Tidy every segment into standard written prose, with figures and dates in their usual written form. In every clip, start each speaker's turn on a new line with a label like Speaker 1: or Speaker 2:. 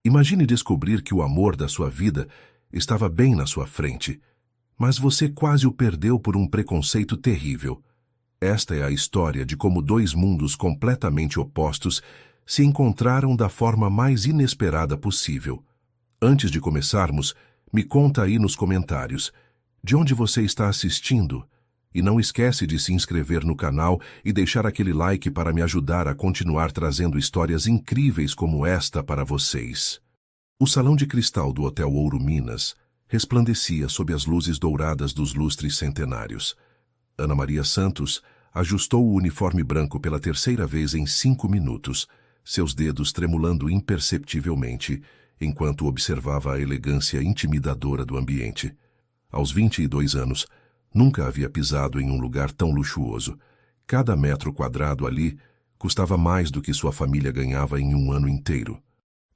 Speaker 1: Imagine descobrir que o amor da sua vida estava bem na sua frente, mas você quase o perdeu por um preconceito terrível. Esta é a história de como dois mundos completamente opostos se encontraram da forma mais inesperada possível. Antes de começarmos, me conta aí nos comentários de onde você está assistindo. E não esquece de se inscrever no canal e deixar aquele like para me ajudar a continuar trazendo histórias incríveis como esta para vocês. O salão de cristal do Hotel Ouro Minas resplandecia sob as luzes douradas dos lustres centenários. Ana Maria Santos ajustou o uniforme branco pela terceira vez em 5 minutos, seus dedos tremulando imperceptivelmente, enquanto observava a elegância intimidadora do ambiente. Aos 22 anos, nunca havia pisado em um lugar tão luxuoso. Cada metro quadrado ali custava mais do que sua família ganhava em um ano inteiro.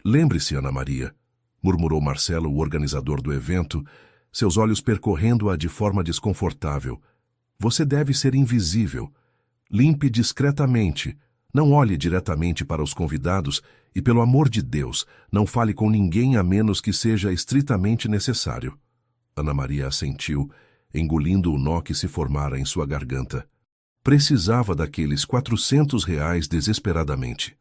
Speaker 1: Lembre-se, Ana Maria, murmurou Marcelo, o organizador do evento, seus olhos percorrendo-a de forma desconfortável. Você deve ser invisível. Limpe discretamente. Não olhe diretamente para os convidados e, pelo amor de Deus, não fale com ninguém a menos que seja estritamente necessário. Ana Maria assentiu, engolindo o nó que se formara em sua garganta. Precisava daqueles R$ 400 desesperadamente.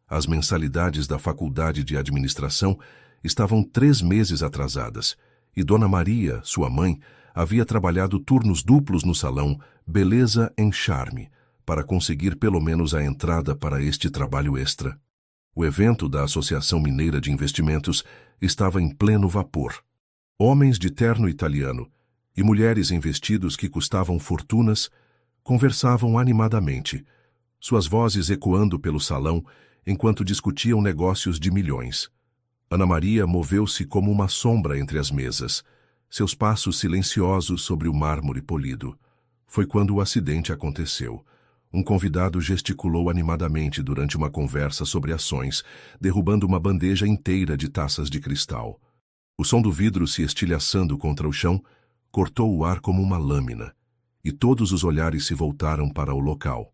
Speaker 1: As mensalidades da faculdade de administração estavam 3 meses atrasadas, e Dona Maria, sua mãe, havia trabalhado turnos duplos no salão Beleza em Charme, para conseguir pelo menos a entrada para este trabalho extra. O evento da Associação Mineira de Investimentos estava em pleno vapor. Homens de terno italiano e mulheres em vestidos que custavam fortunas conversavam animadamente, suas vozes ecoando pelo salão enquanto discutiam negócios de milhões. Ana Maria moveu-se como uma sombra entre as mesas, seus passos silenciosos sobre o mármore polido. Foi quando o acidente aconteceu. Um convidado gesticulou animadamente durante uma conversa sobre ações, derrubando uma bandeja inteira de taças de cristal. O som do vidro se estilhaçando contra o chão cortou o ar como uma lâmina, e todos os olhares se voltaram para o local.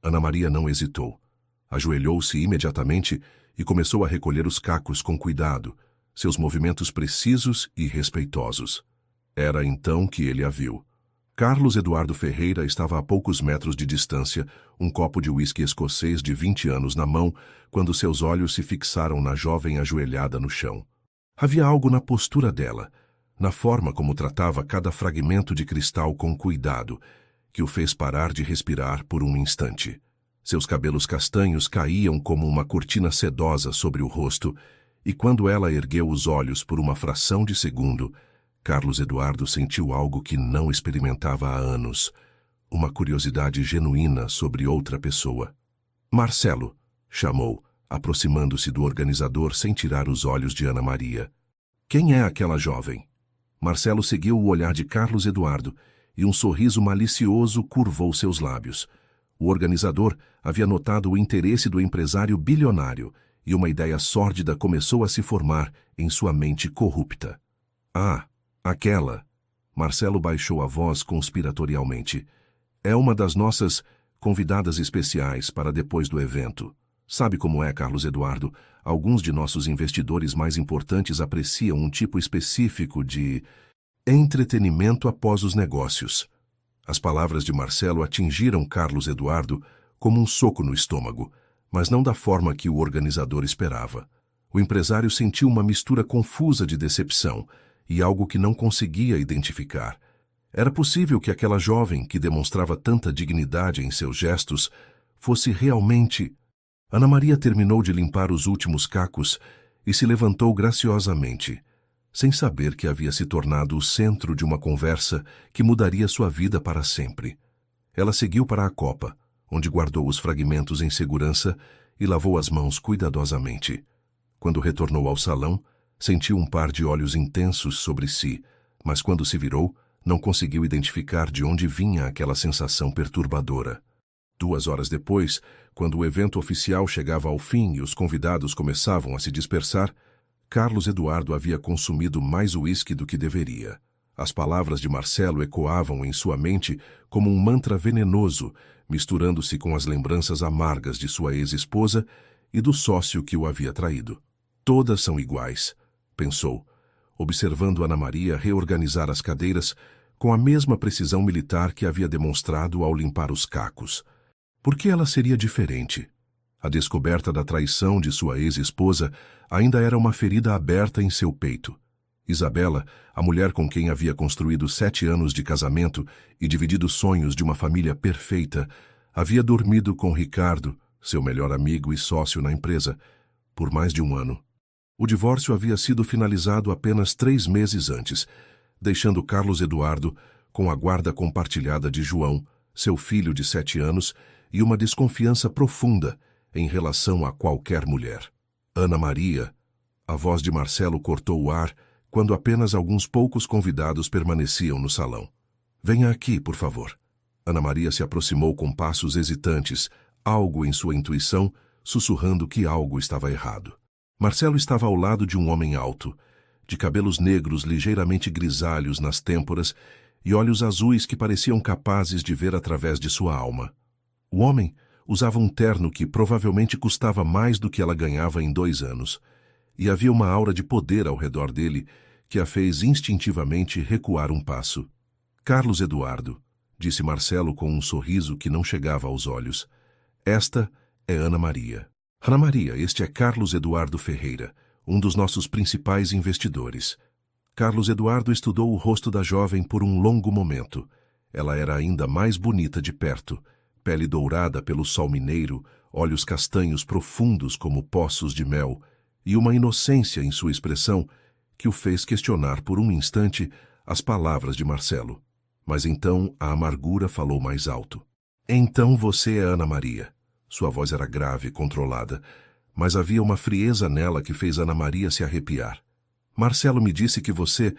Speaker 1: Ana Maria não hesitou. Ajoelhou-se imediatamente e começou a recolher os cacos com cuidado, seus movimentos precisos e respeitosos. Era então que ele a viu. Carlos Eduardo Ferreira estava a poucos metros de distância, um copo de uísque escocês de 20 anos na mão, quando seus olhos se fixaram na jovem ajoelhada no chão. Havia algo na postura dela, na forma como tratava cada fragmento de cristal com cuidado, que o fez parar de respirar por um instante. Seus cabelos castanhos caíam como uma cortina sedosa sobre o rosto, e quando ela ergueu os olhos por uma fração de segundo, Carlos Eduardo sentiu algo que não experimentava há anos, uma curiosidade genuína sobre outra pessoa. Marcelo, chamou, aproximando-se do organizador sem tirar os olhos de Ana Maria. Quem é aquela jovem? Marcelo seguiu o olhar de Carlos Eduardo e um sorriso malicioso curvou seus lábios. O organizador havia notado o interesse do empresário bilionário e uma ideia sórdida começou a se formar em sua mente corrupta. Ah, aquela! Marcelo baixou a voz conspiratorialmente. É uma das nossas convidadas especiais para depois do evento. Sabe como é, Carlos Eduardo? Alguns de nossos investidores mais importantes apreciam um tipo específico de entretenimento após os negócios. As palavras de Marcelo atingiram Carlos Eduardo como um soco no estômago, mas não da forma que o organizador esperava. O empresário sentiu uma mistura confusa de decepção e algo que não conseguia identificar. Era possível que aquela jovem, que demonstrava tanta dignidade em seus gestos, fosse realmente... Ana Maria terminou de limpar os últimos cacos e se levantou graciosamente, sem saber que havia se tornado o centro de uma conversa que mudaria sua vida para sempre. Ela seguiu para a copa, onde guardou os fragmentos em segurança e lavou as mãos cuidadosamente. Quando retornou ao salão, sentiu um par de olhos intensos sobre si, mas quando se virou, não conseguiu identificar de onde vinha aquela sensação perturbadora. 2 horas depois, quando o evento oficial chegava ao fim e os convidados começavam a se dispersar, Carlos Eduardo havia consumido mais uísque do que deveria. As palavras de Marcelo ecoavam em sua mente como um mantra venenoso, misturando-se com as lembranças amargas de sua ex-esposa e do sócio que o havia traído. Todas são iguais, pensou, observando Ana Maria reorganizar as cadeiras com a mesma precisão militar que havia demonstrado ao limpar os cacos. Por que ela seria diferente? A descoberta da traição de sua ex-esposa ainda era uma ferida aberta em seu peito. Isabela, a mulher com quem havia construído 7 anos de casamento e dividido sonhos de uma família perfeita, havia dormido com Ricardo, seu melhor amigo e sócio na empresa, por mais de 1 ano. O divórcio havia sido finalizado apenas 3 meses antes, deixando Carlos Eduardo com a guarda compartilhada de João, seu filho de 7 anos, e uma desconfiança profunda em relação a qualquer mulher. Ana Maria, a voz de Marcelo cortou o ar quando apenas alguns poucos convidados permaneciam no salão. Venha aqui, por favor. Ana Maria se aproximou com passos hesitantes, algo em sua intuição sussurrando que algo estava errado. Marcelo estava ao lado de um homem alto, de cabelos negros ligeiramente grisalhos nas têmporas e olhos azuis que pareciam capazes de ver através de sua alma. O homem usava um terno que provavelmente custava mais do que ela ganhava em 2 anos, e havia uma aura de poder ao redor dele que a fez instintivamente recuar um passo. Carlos Eduardo, disse Marcelo com um sorriso que não chegava aos olhos. Esta é Ana Maria. Ana Maria, este é Carlos Eduardo Ferreira, um dos nossos principais investidores. Carlos Eduardo estudou o rosto da jovem por um longo momento. Ela era ainda mais bonita de perto, pele dourada pelo sol mineiro, olhos castanhos profundos como poços de mel, e uma inocência em sua expressão que o fez questionar por um instante as palavras de Marcelo. Mas então a amargura falou mais alto. Então você é Ana Maria. Sua voz era grave e controlada, mas havia uma frieza nela que fez Ana Maria se arrepiar. Marcelo me disse que você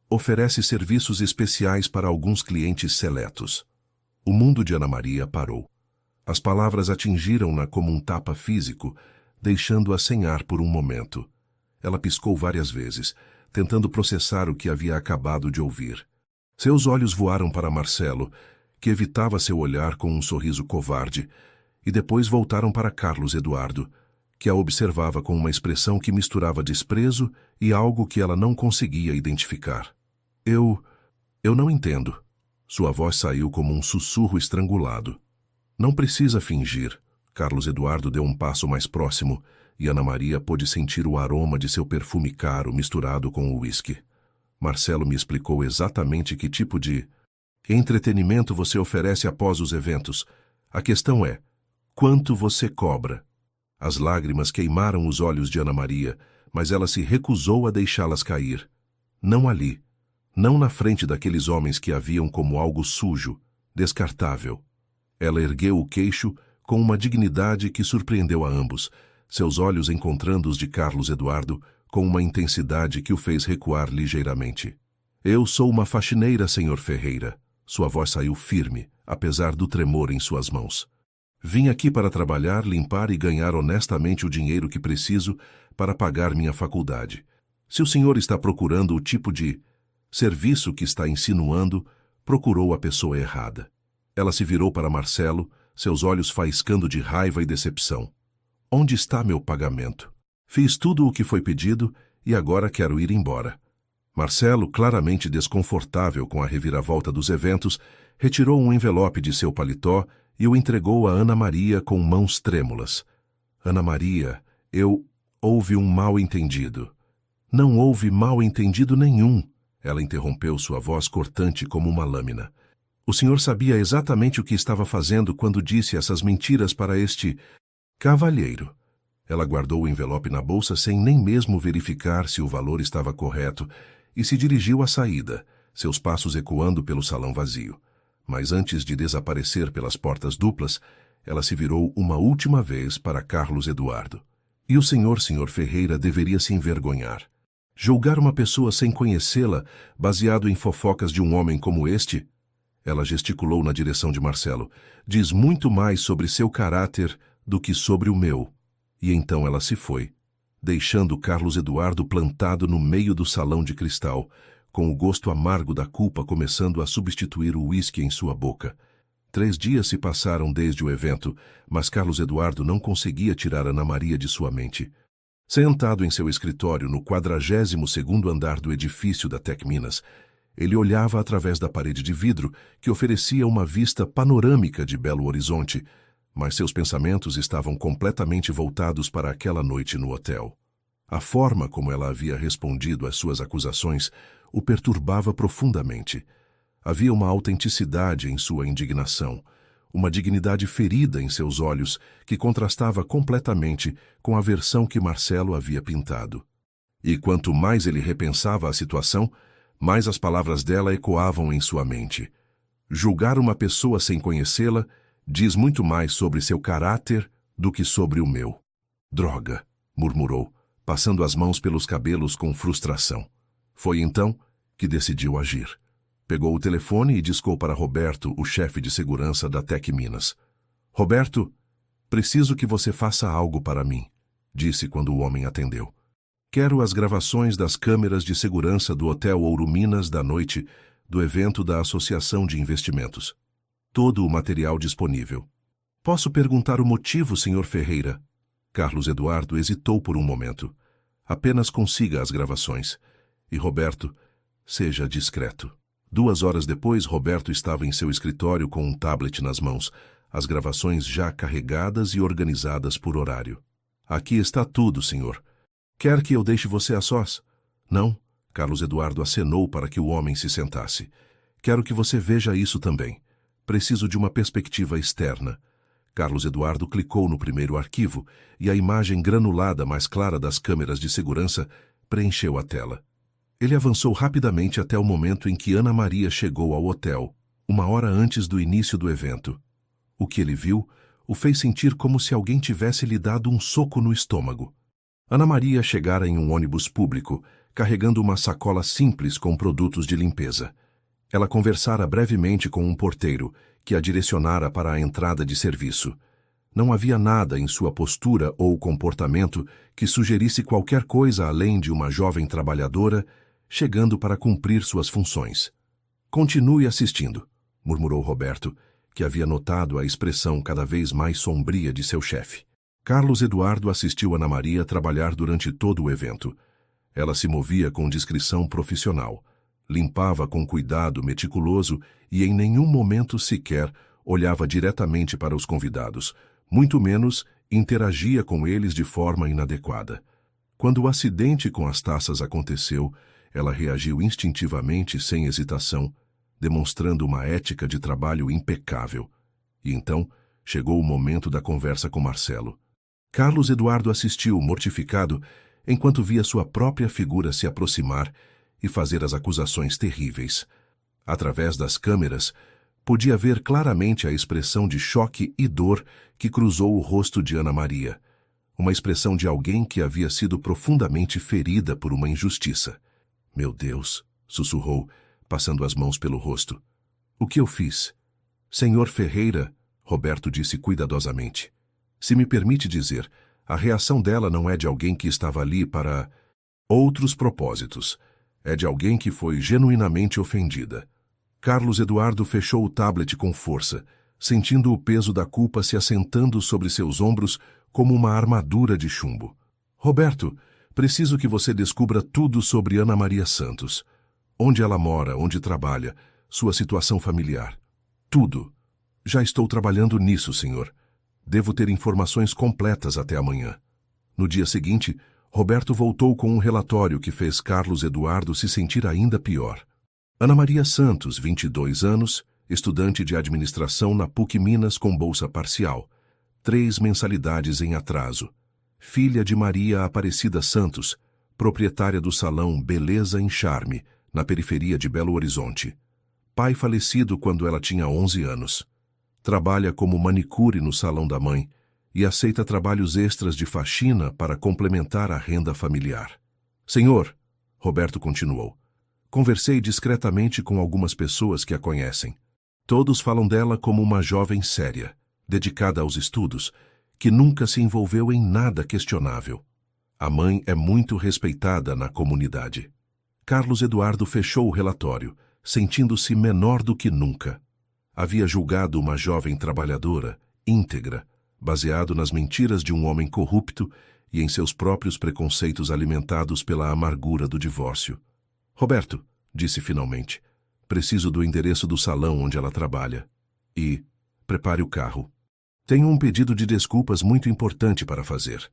Speaker 1: oferece serviços especiais para alguns clientes seletos. O mundo de Ana Maria parou. As palavras atingiram-na como um tapa físico, deixando-a sem ar por um momento. Ela piscou várias vezes, tentando processar o que havia acabado de ouvir. Seus olhos voaram para Marcelo, que evitava seu olhar com um sorriso covarde, e depois voltaram para Carlos Eduardo, que a observava com uma expressão que misturava desprezo e algo que ela não conseguia identificar. Eu não entendo. Sua voz saiu como um sussurro estrangulado. Não precisa fingir. Carlos Eduardo deu um passo mais próximo, e Ana Maria pôde sentir o aroma de seu perfume caro misturado com o uísque. Marcelo me explicou exatamente que tipo de entretenimento você oferece após os eventos. A questão é, quanto você cobra? As lágrimas queimaram os olhos de Ana Maria, mas ela se recusou a deixá-las cair. Não ali. Não na frente daqueles homens que a viam como algo sujo, descartável. Ela ergueu o queixo com uma dignidade que surpreendeu a ambos, seus olhos encontrando os de Carlos Eduardo com uma intensidade que o fez recuar ligeiramente. Eu sou uma faxineira, senhor Ferreira. Sua voz saiu firme, apesar do tremor em suas mãos. Vim aqui para trabalhar, limpar e ganhar honestamente o dinheiro que preciso para pagar minha faculdade. Se o senhor está procurando o tipo de serviço que está insinuando, procurou a pessoa errada. Ela se virou para Marcelo, seus olhos faiscando de raiva e decepção. Onde está meu pagamento? Fiz tudo o que foi pedido e agora quero ir embora. Marcelo, claramente desconfortável com a reviravolta dos eventos, retirou um envelope de seu paletó e o entregou a Ana Maria com mãos trêmulas. Ana Maria, houve um mal-entendido. Não houve mal-entendido nenhum. Ela interrompeu, sua voz cortante como uma lâmina. O senhor sabia exatamente o que estava fazendo quando disse essas mentiras para este cavalheiro. Ela guardou o envelope na bolsa sem nem mesmo verificar se o valor estava correto e se dirigiu à saída, seus passos ecoando pelo salão vazio. Mas antes de desaparecer pelas portas duplas, ela se virou uma última vez para Carlos Eduardo. E o senhor Ferreira deveria se envergonhar. Julgar uma pessoa sem conhecê-la, baseado em fofocas de um homem como este, ela gesticulou na direção de Marcelo, diz muito mais sobre seu caráter do que sobre o meu. E então ela se foi, deixando Carlos Eduardo plantado no meio do salão de cristal, com o gosto amargo da culpa começando a substituir o uísque em sua boca. 3 dias se passaram desde o evento, mas Carlos Eduardo não conseguia tirar Ana Maria de sua mente. Sentado em seu escritório no 42º andar do edifício da Tecminas, ele olhava através da parede de vidro que oferecia uma vista panorâmica de Belo Horizonte, mas seus pensamentos estavam completamente voltados para aquela noite no hotel. A forma como ela havia respondido às suas acusações o perturbava profundamente. Havia uma autenticidade em sua indignação, uma dignidade ferida em seus olhos que contrastava completamente com a versão que Marcelo havia pintado. E quanto mais ele repensava a situação, mais as palavras dela ecoavam em sua mente. Julgar uma pessoa sem conhecê-la diz muito mais sobre seu caráter do que sobre o meu. Droga, murmurou, passando as mãos pelos cabelos com frustração. Foi então que decidiu agir. Pegou o telefone e discou para Roberto, o chefe de segurança da Tecminas. Roberto, preciso que você faça algo para mim, disse quando o homem atendeu. Quero as gravações das câmeras de segurança do Hotel Ouro Minas da noite do evento da Associação de Investimentos. Todo o material disponível. Posso perguntar o motivo, Sr. Ferreira? Carlos Eduardo hesitou por um momento. Apenas consiga as gravações. E Roberto, seja discreto. 2 horas depois, Roberto estava em seu escritório com um tablet nas mãos, as gravações já carregadas e organizadas por horário. Aqui está tudo, senhor. Quer que eu deixe você a sós? Não. Carlos Eduardo acenou para que o homem se sentasse. Quero que você veja isso também. Preciso de uma perspectiva externa. Carlos Eduardo clicou no primeiro arquivo e a imagem granulada mais clara das câmeras de segurança preencheu a tela. Ele avançou rapidamente até o momento em que Ana Maria chegou ao hotel, 1 hora antes do início do evento. O que ele viu o fez sentir como se alguém tivesse lhe dado um soco no estômago. Ana Maria chegara em um ônibus público, carregando uma sacola simples com produtos de limpeza. Ela conversara brevemente com um porteiro, que a direcionara para a entrada de serviço. Não havia nada em sua postura ou comportamento que sugerisse qualquer coisa além de uma jovem trabalhadora chegando para cumprir suas funções. Continue assistindo, murmurou Roberto, que havia notado a expressão cada vez mais sombria de seu chefe. Carlos Eduardo assistiu Ana Maria trabalhar durante todo o evento. Ela se movia com discrição profissional, limpava com cuidado meticuloso e em nenhum momento sequer olhava diretamente para os convidados, muito menos interagia com eles de forma inadequada. Quando o acidente com as taças aconteceu, ela reagiu instintivamente, sem hesitação, demonstrando uma ética de trabalho impecável. E então chegou o momento da conversa com Marcelo. Carlos Eduardo assistiu, mortificado, enquanto via sua própria figura se aproximar e fazer as acusações terríveis. Através das câmeras, podia ver claramente a expressão de choque e dor que cruzou o rosto de Ana Maria, uma expressão de alguém que havia sido profundamente ferida por uma injustiça. Meu Deus, sussurrou, passando as mãos pelo rosto. O que eu fiz? Senhor Ferreira, Roberto disse cuidadosamente. Se me permite dizer, a reação dela não é de alguém que estava ali para outros propósitos. É de alguém que foi genuinamente ofendida. Carlos Eduardo fechou o tablet com força, sentindo o peso da culpa se assentando sobre seus ombros como uma armadura de chumbo. Roberto, preciso que você descubra tudo sobre Ana Maria Santos. Onde ela mora, onde trabalha, sua situação familiar. Tudo. Já estou trabalhando nisso, senhor. Devo ter informações completas até amanhã. No dia seguinte, Roberto voltou com um relatório que fez Carlos Eduardo se sentir ainda pior. Ana Maria Santos, 22 anos, estudante de administração na PUC Minas com bolsa parcial. 3 mensalidades em atraso. Filha de Maria Aparecida Santos, proprietária do salão Beleza em Charme, na periferia de Belo Horizonte. Pai falecido quando ela tinha 11 anos. Trabalha como manicure no salão da mãe e aceita trabalhos extras de faxina para complementar a renda familiar. Senhor, Roberto continuou, conversei discretamente com algumas pessoas que a conhecem. Todos falam dela como uma jovem séria, dedicada aos estudos, que nunca se envolveu em nada questionável. A mãe é muito respeitada na comunidade. Carlos Eduardo fechou o relatório, sentindo-se menor do que nunca. Havia julgado uma jovem trabalhadora, íntegra, baseado nas mentiras de um homem corrupto e em seus próprios preconceitos alimentados pela amargura do divórcio. Roberto, disse finalmente, preciso do endereço do salão onde ela trabalha. E prepare o carro. Tenho um pedido de desculpas muito importante para fazer.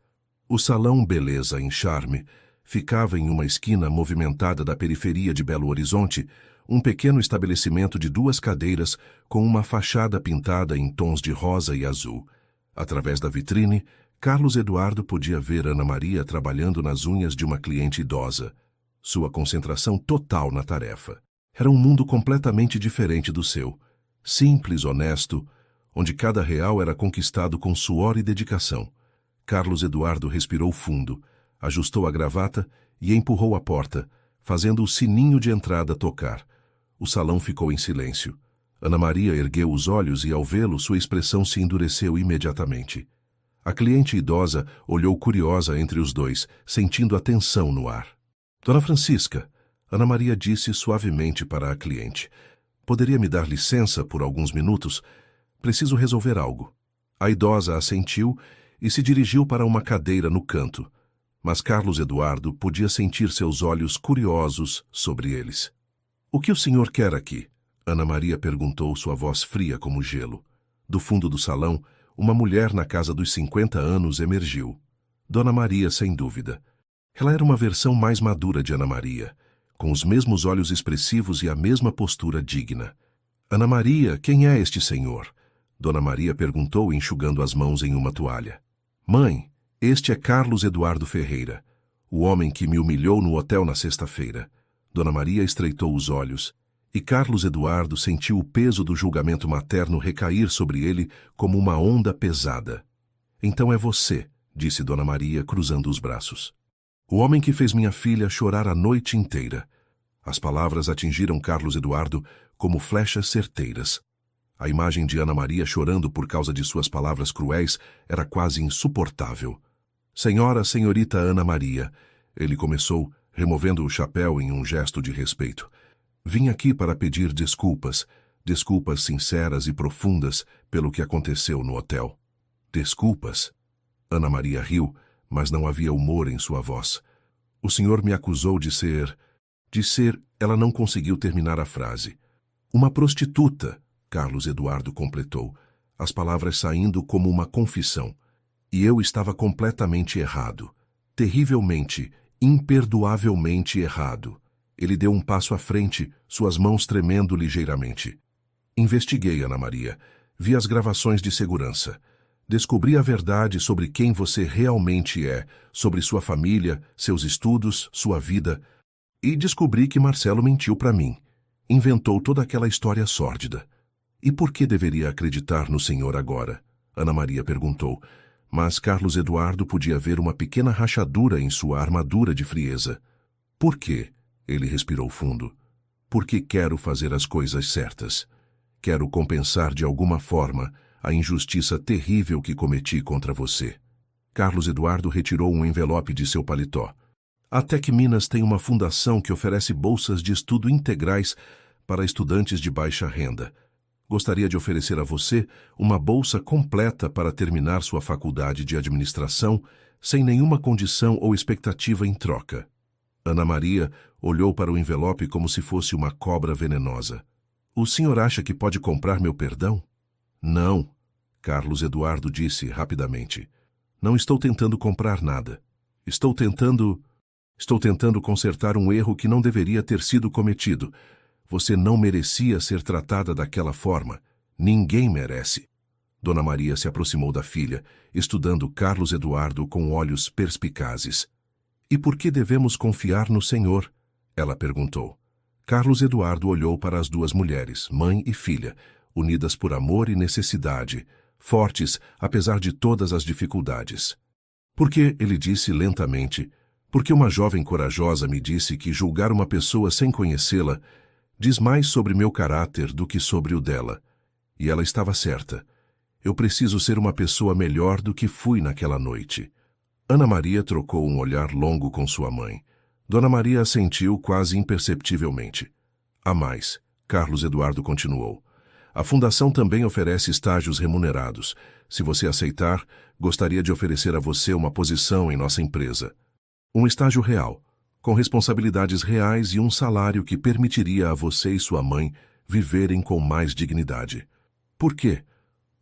Speaker 1: O salão Beleza em Charme ficava em uma esquina movimentada da periferia de Belo Horizonte, um pequeno estabelecimento de 2 cadeiras com uma fachada pintada em tons de rosa e azul. Através da vitrine, Carlos Eduardo podia ver Ana Maria trabalhando nas unhas de uma cliente idosa. Sua concentração total na tarefa. Era um mundo completamente diferente do seu. Simples, honesto, onde cada real era conquistado com suor e dedicação. Carlos Eduardo respirou fundo, ajustou a gravata e empurrou a porta, fazendo o sininho de entrada tocar. O salão ficou em silêncio. Ana Maria ergueu os olhos e, ao vê-lo, sua expressão se endureceu imediatamente. A cliente idosa olhou curiosa entre os dois, sentindo a tensão no ar. Dona Francisca, Ana Maria disse suavemente para a cliente, poderia me dar licença por alguns minutos? Preciso resolver algo. A idosa assentiu e se dirigiu para uma cadeira no canto, mas Carlos Eduardo podia sentir seus olhos curiosos sobre eles. O que o senhor quer aqui? Ana Maria perguntou, sua voz fria como gelo. Do fundo do salão, uma mulher na casa dos 50 anos emergiu. Dona Maria, sem dúvida. Ela era uma versão mais madura de Ana Maria, com os mesmos olhos expressivos e a mesma postura digna. Ana Maria, quem é este senhor? Dona Maria perguntou, enxugando as mãos em uma toalha. Mãe, este é Carlos Eduardo Ferreira, o homem que me humilhou no hotel na sexta-feira. Dona Maria estreitou os olhos, e Carlos Eduardo sentiu o peso do julgamento materno recair sobre ele como uma onda pesada. Então é você, disse Dona Maria, cruzando os braços. O homem que fez minha filha chorar a noite inteira. As palavras atingiram Carlos Eduardo como flechas certeiras. A imagem de Ana Maria chorando por causa de suas palavras cruéis era quase insuportável. Senhorita Ana Maria, ele começou, removendo o chapéu em um gesto de respeito. Vim aqui para pedir desculpas, desculpas sinceras e profundas pelo que aconteceu no hotel. Desculpas? Ana Maria riu, mas não havia humor em sua voz. O senhor me acusou de ser... Ela não conseguiu terminar a frase. Uma prostituta, Carlos Eduardo completou, as palavras saindo como uma confissão. E eu estava completamente errado. Terrivelmente, imperdoavelmente errado. Ele deu um passo à frente, suas mãos tremendo ligeiramente. Investiguei, Ana Maria. Vi as gravações de segurança. Descobri a verdade sobre quem você realmente é, sobre sua família, seus estudos, sua vida. E descobri que Marcelo mentiu para mim. Inventou toda aquela história sórdida. E por que deveria acreditar no senhor agora? Ana Maria perguntou. Mas Carlos Eduardo podia ver uma pequena rachadura em sua armadura de frieza. Por quê? Ele respirou fundo. Porque quero fazer as coisas certas. Quero compensar de alguma forma a injustiça terrível que cometi contra você. Carlos Eduardo retirou um envelope de seu paletó. A Tec Minas tem uma fundação que oferece bolsas de estudo integrais para estudantes de baixa renda. Gostaria de oferecer a você uma bolsa completa para terminar sua faculdade de administração sem nenhuma condição ou expectativa em troca. Ana Maria olhou para o envelope como se fosse uma cobra venenosa. O senhor acha que pode comprar meu perdão? Não, Carlos Eduardo disse rapidamente. Não estou tentando comprar nada. Estou tentando consertar um erro que não deveria ter sido cometido. Você não merecia ser tratada daquela forma. Ninguém merece. Dona Maria se aproximou da filha, estudando Carlos Eduardo com olhos perspicazes. E por que devemos confiar no Senhor? Ela perguntou. Carlos Eduardo olhou para as duas mulheres, mãe e filha, unidas por amor e necessidade, fortes apesar de todas as dificuldades. Porque, ele disse lentamente, porque uma jovem corajosa me disse que julgar uma pessoa sem conhecê-la diz mais sobre meu caráter do que sobre o dela. E ela estava certa. Eu preciso ser uma pessoa melhor do que fui naquela noite. Ana Maria trocou um olhar longo com sua mãe. Dona Maria assentiu quase imperceptivelmente. A mais, Carlos Eduardo continuou. A fundação também oferece estágios remunerados. Se você aceitar, gostaria de oferecer a você uma posição em nossa empresa. Um estágio real, com responsabilidades reais e um salário que permitiria a você e sua mãe viverem com mais dignidade. Por quê?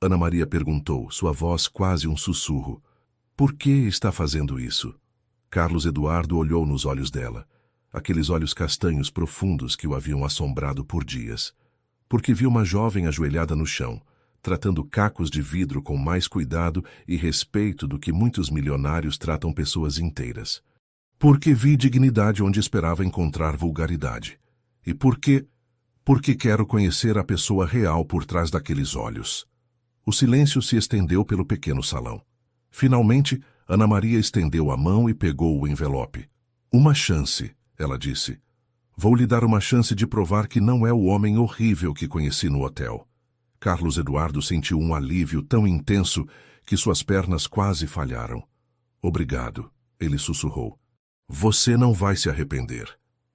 Speaker 1: Ana Maria perguntou, sua voz quase um sussurro. Por que está fazendo isso? Carlos Eduardo olhou nos olhos dela, aqueles olhos castanhos profundos que o haviam assombrado por dias. Porque viu uma jovem ajoelhada no chão, tratando cacos de vidro com mais cuidado e respeito do que muitos milionários tratam pessoas inteiras. Porque vi dignidade onde esperava encontrar vulgaridade. E porque quero conhecer a pessoa real por trás daqueles olhos. O silêncio se estendeu pelo pequeno salão. Finalmente, Ana Maria estendeu a mão e pegou o envelope. Uma chance, ela disse. Vou lhe dar uma chance de provar que não é o homem horrível que conheci no hotel. Carlos Eduardo sentiu um alívio tão intenso que suas pernas quase falharam. Obrigado, ele sussurrou. Você não vai se arrepender.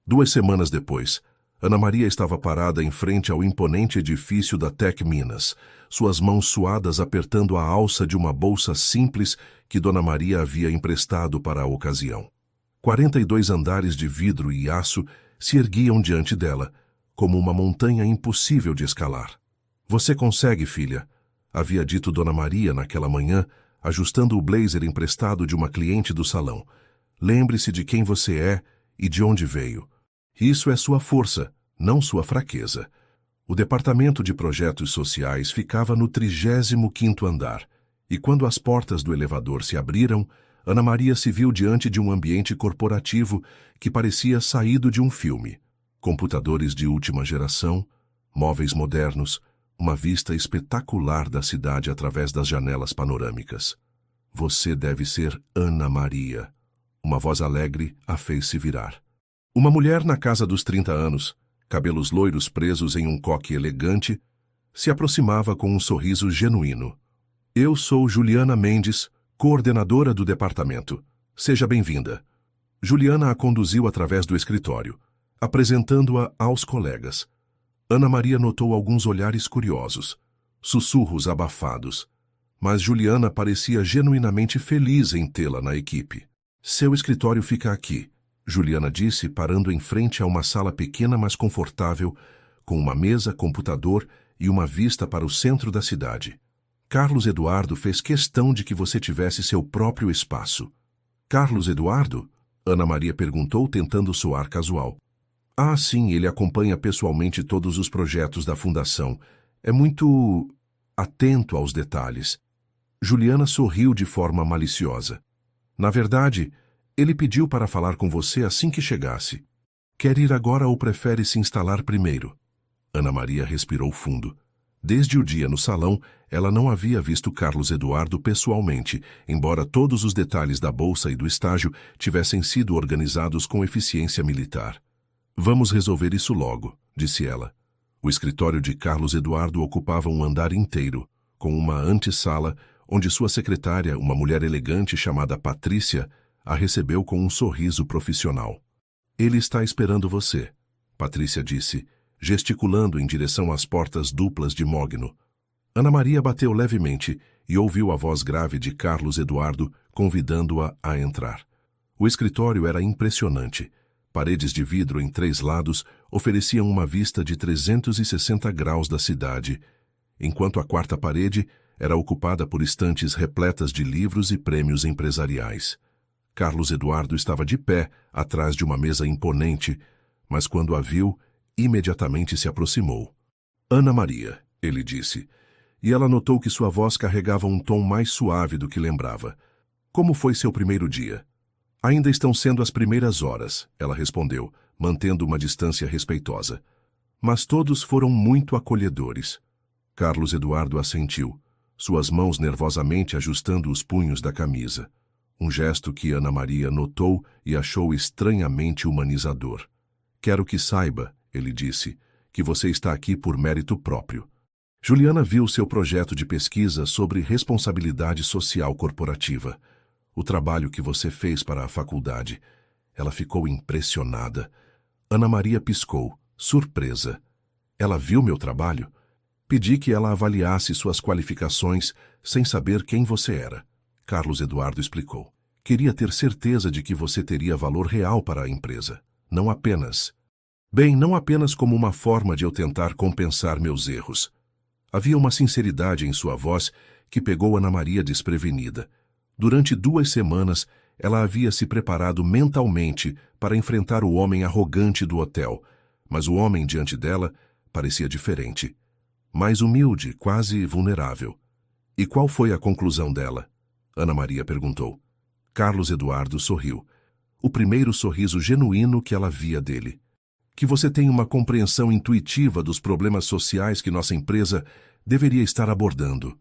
Speaker 1: 2 semanas depois, Ana Maria estava parada em frente ao imponente edifício da Tec Minas, suas mãos suadas apertando a alça de uma bolsa simples que Dona Maria havia emprestado para a ocasião. 42 andares de vidro e aço se erguiam diante dela, como uma montanha impossível de escalar. Você consegue, filha, havia dito Dona Maria naquela manhã, ajustando o blazer emprestado de uma cliente do salão. Lembre-se de quem você é e de onde veio. Isso é sua força, não sua fraqueza. O departamento de projetos sociais ficava no 35º andar, e quando as portas do elevador se abriram, Ana Maria se viu diante de um ambiente corporativo que parecia saído de um filme. Computadores de última geração, móveis modernos, uma vista espetacular da cidade através das janelas panorâmicas. Você deve ser Ana Maria. Uma voz alegre a fez se virar. Uma mulher na casa dos 30 anos, cabelos loiros presos em um coque elegante, se aproximava com um sorriso genuíno. Eu sou Juliana Mendes, coordenadora do departamento. Seja bem-vinda. Juliana a conduziu através do escritório, apresentando-a aos colegas. Ana Maria notou alguns olhares curiosos, sussurros abafados, mas Juliana parecia genuinamente feliz em tê-la na equipe. Seu escritório fica aqui, Juliana disse, parando em frente a uma sala pequena mas confortável, com uma mesa, computador e uma vista para o centro da cidade. Carlos Eduardo fez questão de que você tivesse seu próprio espaço. Carlos Eduardo? Ana Maria perguntou, tentando soar casual. Ah, sim, ele acompanha pessoalmente todos os projetos da fundação. É muito atento aos detalhes. Juliana sorriu de forma maliciosa. Na verdade, ele pediu para falar com você assim que chegasse. Quer ir agora ou prefere se instalar primeiro? Ana Maria respirou fundo. Desde o dia no salão, ela não havia visto Carlos Eduardo pessoalmente, embora todos os detalhes da bolsa e do estágio tivessem sido organizados com eficiência militar. Vamos resolver isso logo, disse ela. O escritório de Carlos Eduardo ocupava um andar inteiro, com uma antessala, onde sua secretária, uma mulher elegante chamada Patrícia, a recebeu com um sorriso profissional. Ele está esperando você, Patrícia disse, gesticulando em direção às portas duplas de mogno. Ana Maria bateu levemente e ouviu a voz grave de Carlos Eduardo convidando-a a entrar. O escritório era impressionante. Paredes de vidro em 3 lados ofereciam uma vista de 360 graus da cidade, enquanto a 4ª parede era ocupada por estantes repletas de livros e prêmios empresariais. Carlos Eduardo estava de pé, atrás de uma mesa imponente, mas quando a viu, imediatamente se aproximou. Ana Maria, ele disse, e ela notou que sua voz carregava um tom mais suave do que lembrava. Como foi seu primeiro dia? Ainda estão sendo as primeiras horas, ela respondeu, mantendo uma distância respeitosa. Mas todos foram muito acolhedores. Carlos Eduardo assentiu, suas mãos nervosamente ajustando os punhos da camisa. Um gesto que Ana Maria notou e achou estranhamente humanizador. Quero que saiba, ele disse, que você está aqui por mérito próprio. Juliana viu seu projeto de pesquisa sobre responsabilidade social corporativa. O trabalho que você fez para a faculdade. Ela ficou impressionada. Ana Maria piscou, surpresa. Ela viu meu trabalho? Pedi que ela avaliasse suas qualificações sem saber quem você era. Carlos Eduardo explicou. Queria ter certeza de que você teria valor real para a empresa. Não apenas como uma forma de eu tentar compensar meus erros. Havia uma sinceridade em sua voz que pegou Ana Maria desprevenida. Durante 2 semanas, ela havia se preparado mentalmente para enfrentar o homem arrogante do hotel, mas o homem diante dela parecia diferente. Mais humilde, quase vulnerável. E qual foi a conclusão dela? Ana Maria perguntou. Carlos Eduardo sorriu. O primeiro sorriso genuíno que ela via dele. Que você tem uma compreensão intuitiva dos problemas sociais que nossa empresa deveria estar abordando.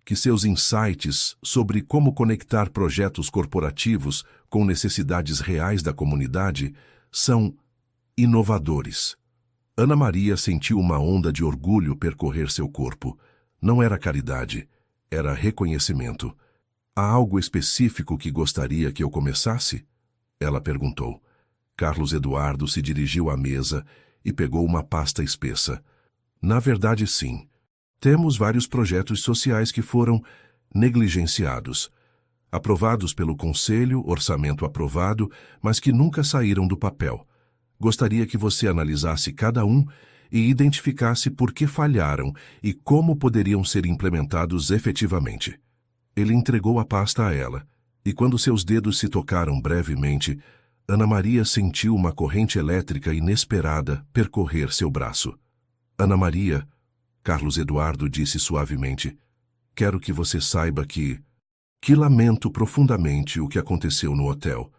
Speaker 1: Que seus insights sobre como conectar projetos corporativos com necessidades reais da comunidade são inovadores. Ana Maria sentiu uma onda de orgulho percorrer seu corpo. Não era caridade, era reconhecimento. Há algo específico que gostaria que eu começasse? Ela perguntou. Carlos Eduardo se dirigiu à mesa e pegou uma pasta espessa. Na verdade, sim. Temos vários projetos sociais que foram negligenciados. Aprovados pelo Conselho, orçamento aprovado, mas que nunca saíram do papel. Gostaria que você analisasse cada um e identificasse por que falharam e como poderiam ser implementados efetivamente. Ele entregou a pasta a ela, e quando seus dedos se tocaram brevemente, Ana Maria sentiu uma corrente elétrica inesperada percorrer seu braço. Ana Maria, Carlos Eduardo disse suavemente, quero que você saiba que lamento profundamente o que aconteceu no hotel.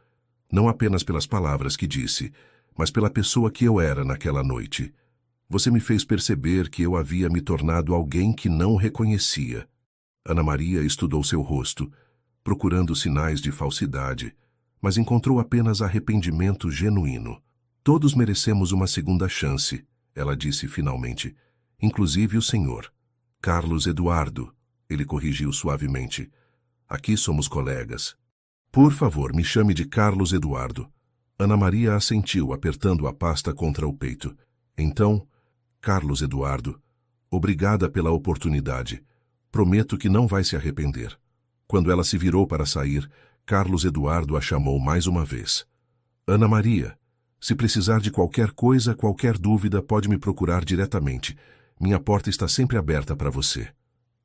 Speaker 1: Não apenas pelas palavras que disse, mas pela pessoa que eu era naquela noite. Você me fez perceber que eu havia me tornado alguém que não reconhecia. Ana Maria estudou seu rosto, procurando sinais de falsidade, mas encontrou apenas arrependimento genuíno. Todos merecemos uma segunda chance, ela disse finalmente, inclusive o senhor. Carlos Eduardo, ele corrigiu suavemente. Aqui somos colegas. Por favor, me chame de Carlos Eduardo. Ana Maria assentiu, apertando a pasta contra o peito. Então, Carlos Eduardo, obrigada pela oportunidade. Prometo que não vai se arrepender. Quando ela se virou para sair, Carlos Eduardo a chamou mais uma vez. Ana Maria, se precisar de qualquer coisa, qualquer dúvida, pode me procurar diretamente. Minha porta está sempre aberta para você.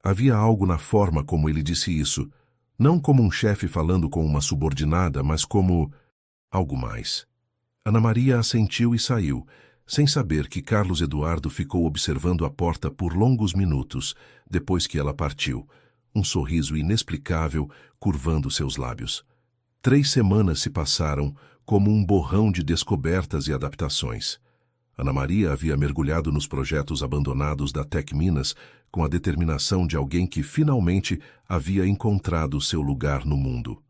Speaker 1: Havia algo na forma como ele disse isso, não como um chefe falando com uma subordinada, mas como algo mais. Ana Maria assentiu e saiu, sem saber que Carlos Eduardo ficou observando a porta por longos minutos, depois que ela partiu, um sorriso inexplicável curvando seus lábios. 3 semanas se passaram como um borrão de descobertas e adaptações. Ana Maria havia mergulhado nos projetos abandonados da Tec Minas com a determinação de alguém que finalmente havia encontrado seu lugar no mundo.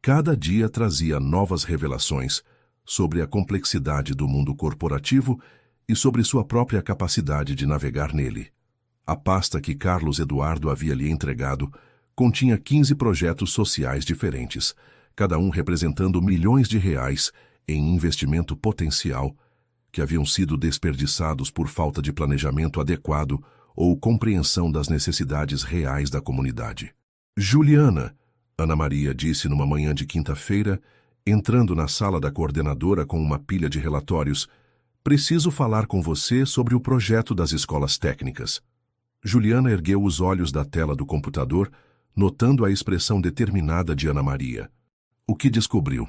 Speaker 1: Cada dia trazia novas revelações sobre a complexidade do mundo corporativo e sobre sua própria capacidade de navegar nele. A pasta que Carlos Eduardo havia lhe entregado continha 15 projetos sociais diferentes, cada um representando milhões de reais em investimento potencial que haviam sido desperdiçados por falta de planejamento adequado ou compreensão das necessidades reais da comunidade. Juliana, Ana Maria disse numa manhã de quinta-feira, entrando na sala da coordenadora com uma pilha de relatórios, preciso falar com você sobre o projeto das escolas técnicas. Juliana ergueu os olhos da tela do computador, notando a expressão determinada de Ana Maria. O que descobriu?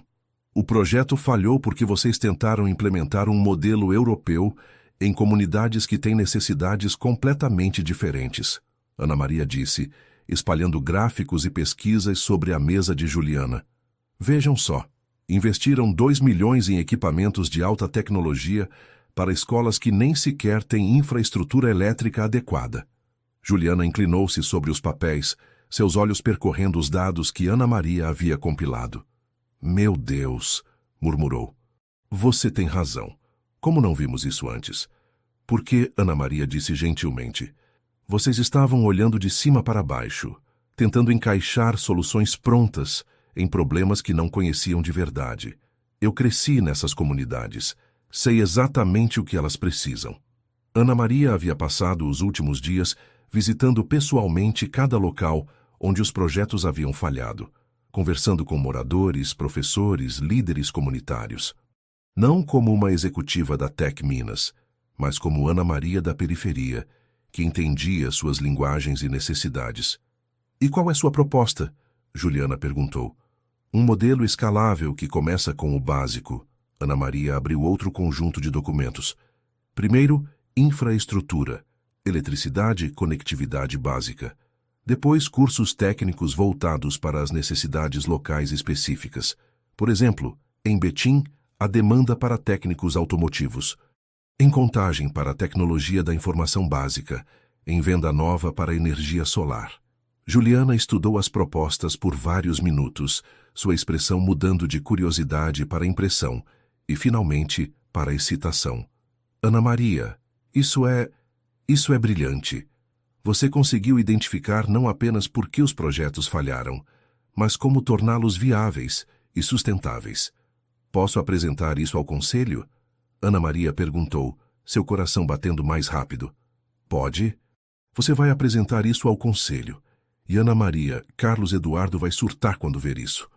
Speaker 1: O projeto falhou porque vocês tentaram implementar um modelo europeu em comunidades que têm necessidades completamente diferentes, Ana Maria disse, espalhando gráficos e pesquisas sobre a mesa de Juliana. Vejam só, investiram 2 milhões em equipamentos de alta tecnologia para escolas que nem sequer têm infraestrutura elétrica adequada. Juliana inclinou-se sobre os papéis, seus olhos percorrendo os dados que Ana Maria havia compilado. Meu Deus, murmurou. Você tem razão. Como não vimos isso antes? Porque, Ana Maria disse gentilmente, vocês estavam olhando de cima para baixo, tentando encaixar soluções prontas em problemas que não conheciam de verdade. Eu cresci nessas comunidades. Sei exatamente o que elas precisam. Ana Maria havia passado os últimos dias visitando pessoalmente cada local onde os projetos haviam falhado, conversando com moradores, professores, líderes comunitários. Não como uma executiva da Tec Minas, mas como Ana Maria da periferia, que entendia suas linguagens e necessidades. E qual é sua proposta? Juliana perguntou. Um modelo escalável que começa com o básico. Ana Maria abriu outro conjunto de documentos. Primeiro, infraestrutura, eletricidade, conectividade básica. Depois, cursos técnicos voltados para as necessidades locais específicas. Por exemplo, em Betim, a demanda para técnicos automotivos. Em Contagem, para a tecnologia da informação básica. Em Venda Nova, para energia solar. Juliana estudou as propostas por vários minutos, sua expressão mudando de curiosidade para impressão e, finalmente, para excitação. Ana Maria, isso é brilhante. Você conseguiu identificar não apenas por que os projetos falharam, mas como torná-los viáveis e sustentáveis. Posso apresentar isso ao conselho? Ana Maria perguntou, seu coração batendo mais rápido. Pode? Você vai apresentar isso ao conselho. E Ana Maria, Carlos Eduardo vai surtar quando ver isso.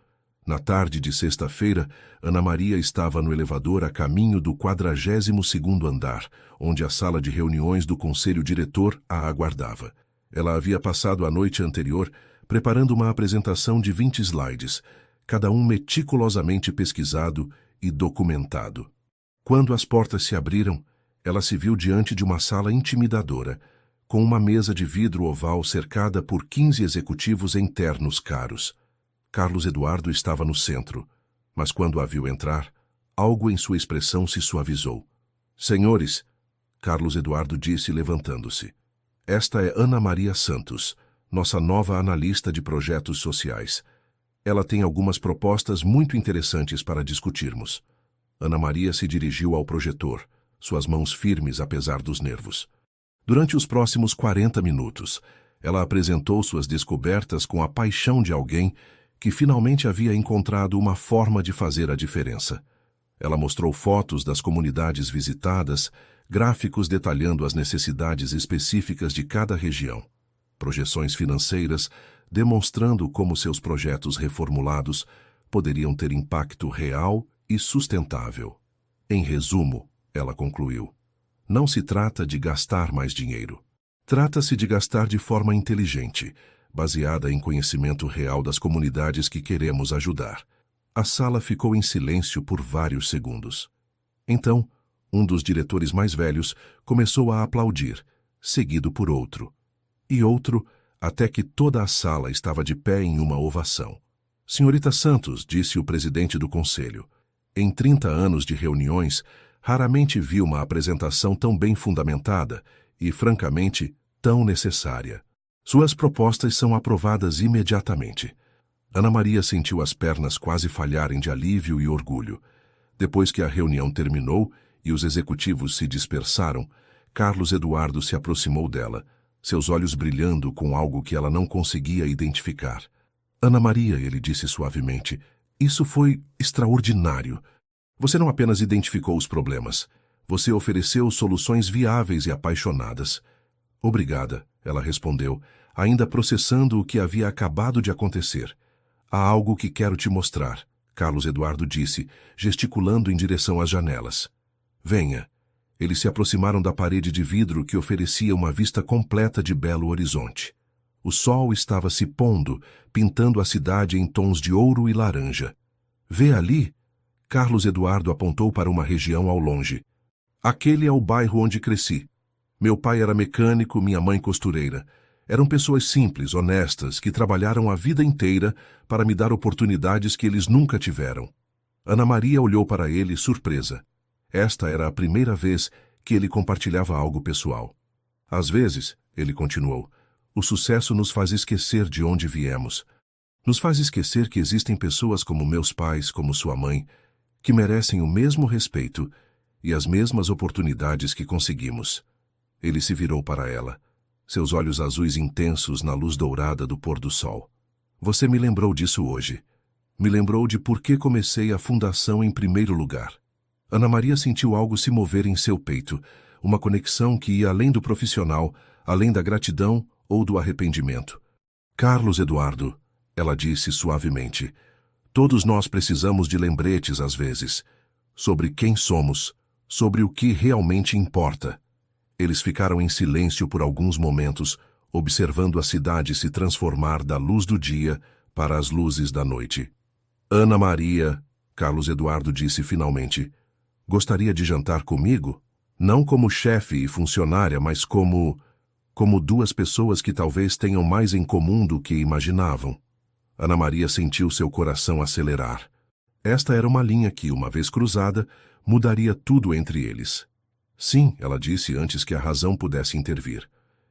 Speaker 1: Na tarde de sexta-feira, Ana Maria estava no elevador a caminho do 42º andar, onde a sala de reuniões do conselho diretor a aguardava. Ela havia passado a noite anterior preparando uma apresentação de 20 slides, cada um meticulosamente pesquisado e documentado. Quando as portas se abriram, ela se viu diante de uma sala intimidadora, com uma mesa de vidro oval cercada por 15 executivos em ternos caros. Carlos Eduardo estava no centro, mas quando a viu entrar, algo em sua expressão se suavizou. Senhores, Carlos Eduardo disse levantando-se. Esta é Ana Maria Santos, nossa nova analista de projetos sociais. Ela tem algumas propostas muito interessantes para discutirmos. Ana Maria se dirigiu ao projetor, suas mãos firmes apesar dos nervos. Durante os próximos 40 minutos, ela apresentou suas descobertas com a paixão de alguém que finalmente havia encontrado uma forma de fazer a diferença. Ela mostrou fotos das comunidades visitadas, gráficos detalhando as necessidades específicas de cada região, projeções financeiras demonstrando como seus projetos reformulados poderiam ter impacto real e sustentável. Em resumo, ela concluiu, não se trata de gastar mais dinheiro. Trata-se de gastar de forma inteligente, baseada em conhecimento real das comunidades que queremos ajudar. A sala ficou em silêncio por vários segundos. Então, um dos diretores mais velhos começou a aplaudir, seguido por outro. E outro, até que toda a sala estava de pé em uma ovação. Senhorita Santos, disse o presidente do conselho, em 30 anos de reuniões, raramente vi uma apresentação tão bem fundamentada e, francamente, tão necessária. Suas propostas são aprovadas imediatamente. Ana Maria sentiu as pernas quase falharem de alívio e orgulho. Depois que a reunião terminou e os executivos se dispersaram, Carlos Eduardo se aproximou dela, seus olhos brilhando com algo que ela não conseguia identificar. Ana Maria, ele disse suavemente, isso foi extraordinário. Você não apenas identificou os problemas, você ofereceu soluções viáveis e apaixonadas. Obrigada, ela respondeu, ainda processando o que havia acabado de acontecer. Há algo que quero te mostrar, Carlos Eduardo disse, gesticulando em direção às janelas. Venha. Eles se aproximaram da parede de vidro que oferecia uma vista completa de Belo Horizonte. O sol estava se pondo, pintando a cidade em tons de ouro e laranja. Vê ali? Carlos Eduardo apontou para uma região ao longe. Aquele é o bairro onde cresci. Meu pai era mecânico, minha mãe costureira. Eram pessoas simples, honestas, que trabalharam a vida inteira para me dar oportunidades que eles nunca tiveram. Ana Maria olhou para ele, surpresa. Esta era a primeira vez que ele compartilhava algo pessoal. Às vezes, ele continuou, o sucesso nos faz esquecer de onde viemos. Nos faz esquecer que existem pessoas como meus pais, como sua mãe, que merecem o mesmo respeito e as mesmas oportunidades que conseguimos. Ele se virou para ela, seus olhos azuis intensos na luz dourada do pôr do sol. Você me lembrou disso hoje. Me lembrou de por que comecei a fundação em primeiro lugar. Ana Maria sentiu algo se mover em seu peito, uma conexão que ia além do profissional, além da gratidão ou do arrependimento. Carlos Eduardo, ela disse suavemente, todos nós precisamos de lembretes às vezes, sobre quem somos, sobre o que realmente importa. Eles ficaram em silêncio por alguns momentos, observando a cidade se transformar da luz do dia para as luzes da noite. Ana Maria, Carlos Eduardo disse finalmente, gostaria de jantar comigo? Não como chefe e funcionária, mas como duas pessoas que talvez tenham mais em comum do que imaginavam. Ana Maria sentiu seu coração acelerar. Esta era uma linha que, uma vez cruzada, mudaria tudo entre eles. Sim, ela disse antes que a razão pudesse intervir.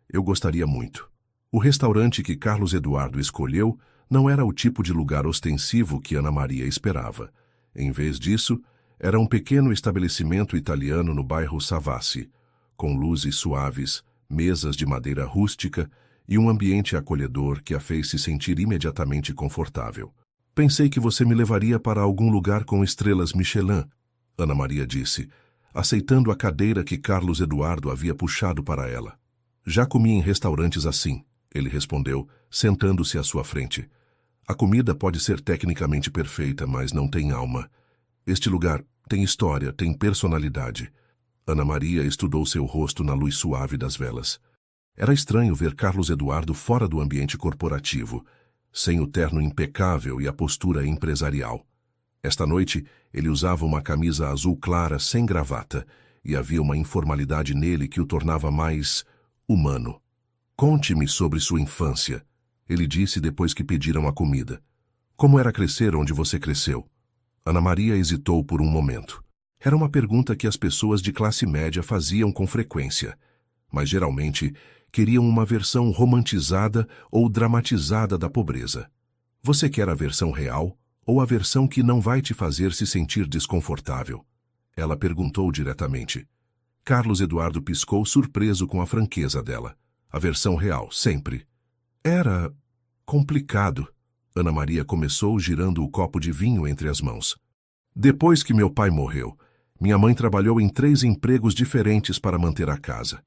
Speaker 1: Eu gostaria muito. O restaurante que Carlos Eduardo escolheu não era o tipo de lugar ostensivo que Ana Maria esperava. Em vez disso, era um pequeno estabelecimento italiano no bairro Savassi, com luzes suaves, mesas de madeira rústica e um ambiente acolhedor que a fez se sentir imediatamente confortável. Pensei que você me levaria para algum lugar com estrelas Michelin, Ana Maria disse, aceitando a cadeira que Carlos Eduardo havia puxado para ela. Já comi em restaurantes assim, ele respondeu, sentando-se à sua frente. A comida pode ser tecnicamente perfeita, mas não tem alma. Este lugar tem história, tem personalidade. Ana Maria estudou seu rosto na luz suave das velas. Era estranho ver Carlos Eduardo fora do ambiente corporativo, sem o terno impecável e a postura empresarial. Esta noite, ele usava uma camisa azul clara sem gravata, e havia uma informalidade nele que o tornava mais humano. Conte-me sobre sua infância, ele disse depois que pediram a comida. Como era crescer onde você cresceu? Ana Maria hesitou por um momento. Era uma pergunta que as pessoas de classe média faziam com frequência, mas geralmente queriam uma versão romantizada ou dramatizada da pobreza. Você quer a versão real ou a versão que não vai te fazer se sentir desconfortável? Ela perguntou diretamente. Carlos Eduardo piscou surpreso com a franqueza dela. A versão real, sempre. Era complicado. Ana Maria começou girando o copo de vinho entre as mãos. Depois que meu pai morreu, minha mãe trabalhou em 3 empregos diferentes para manter a casa.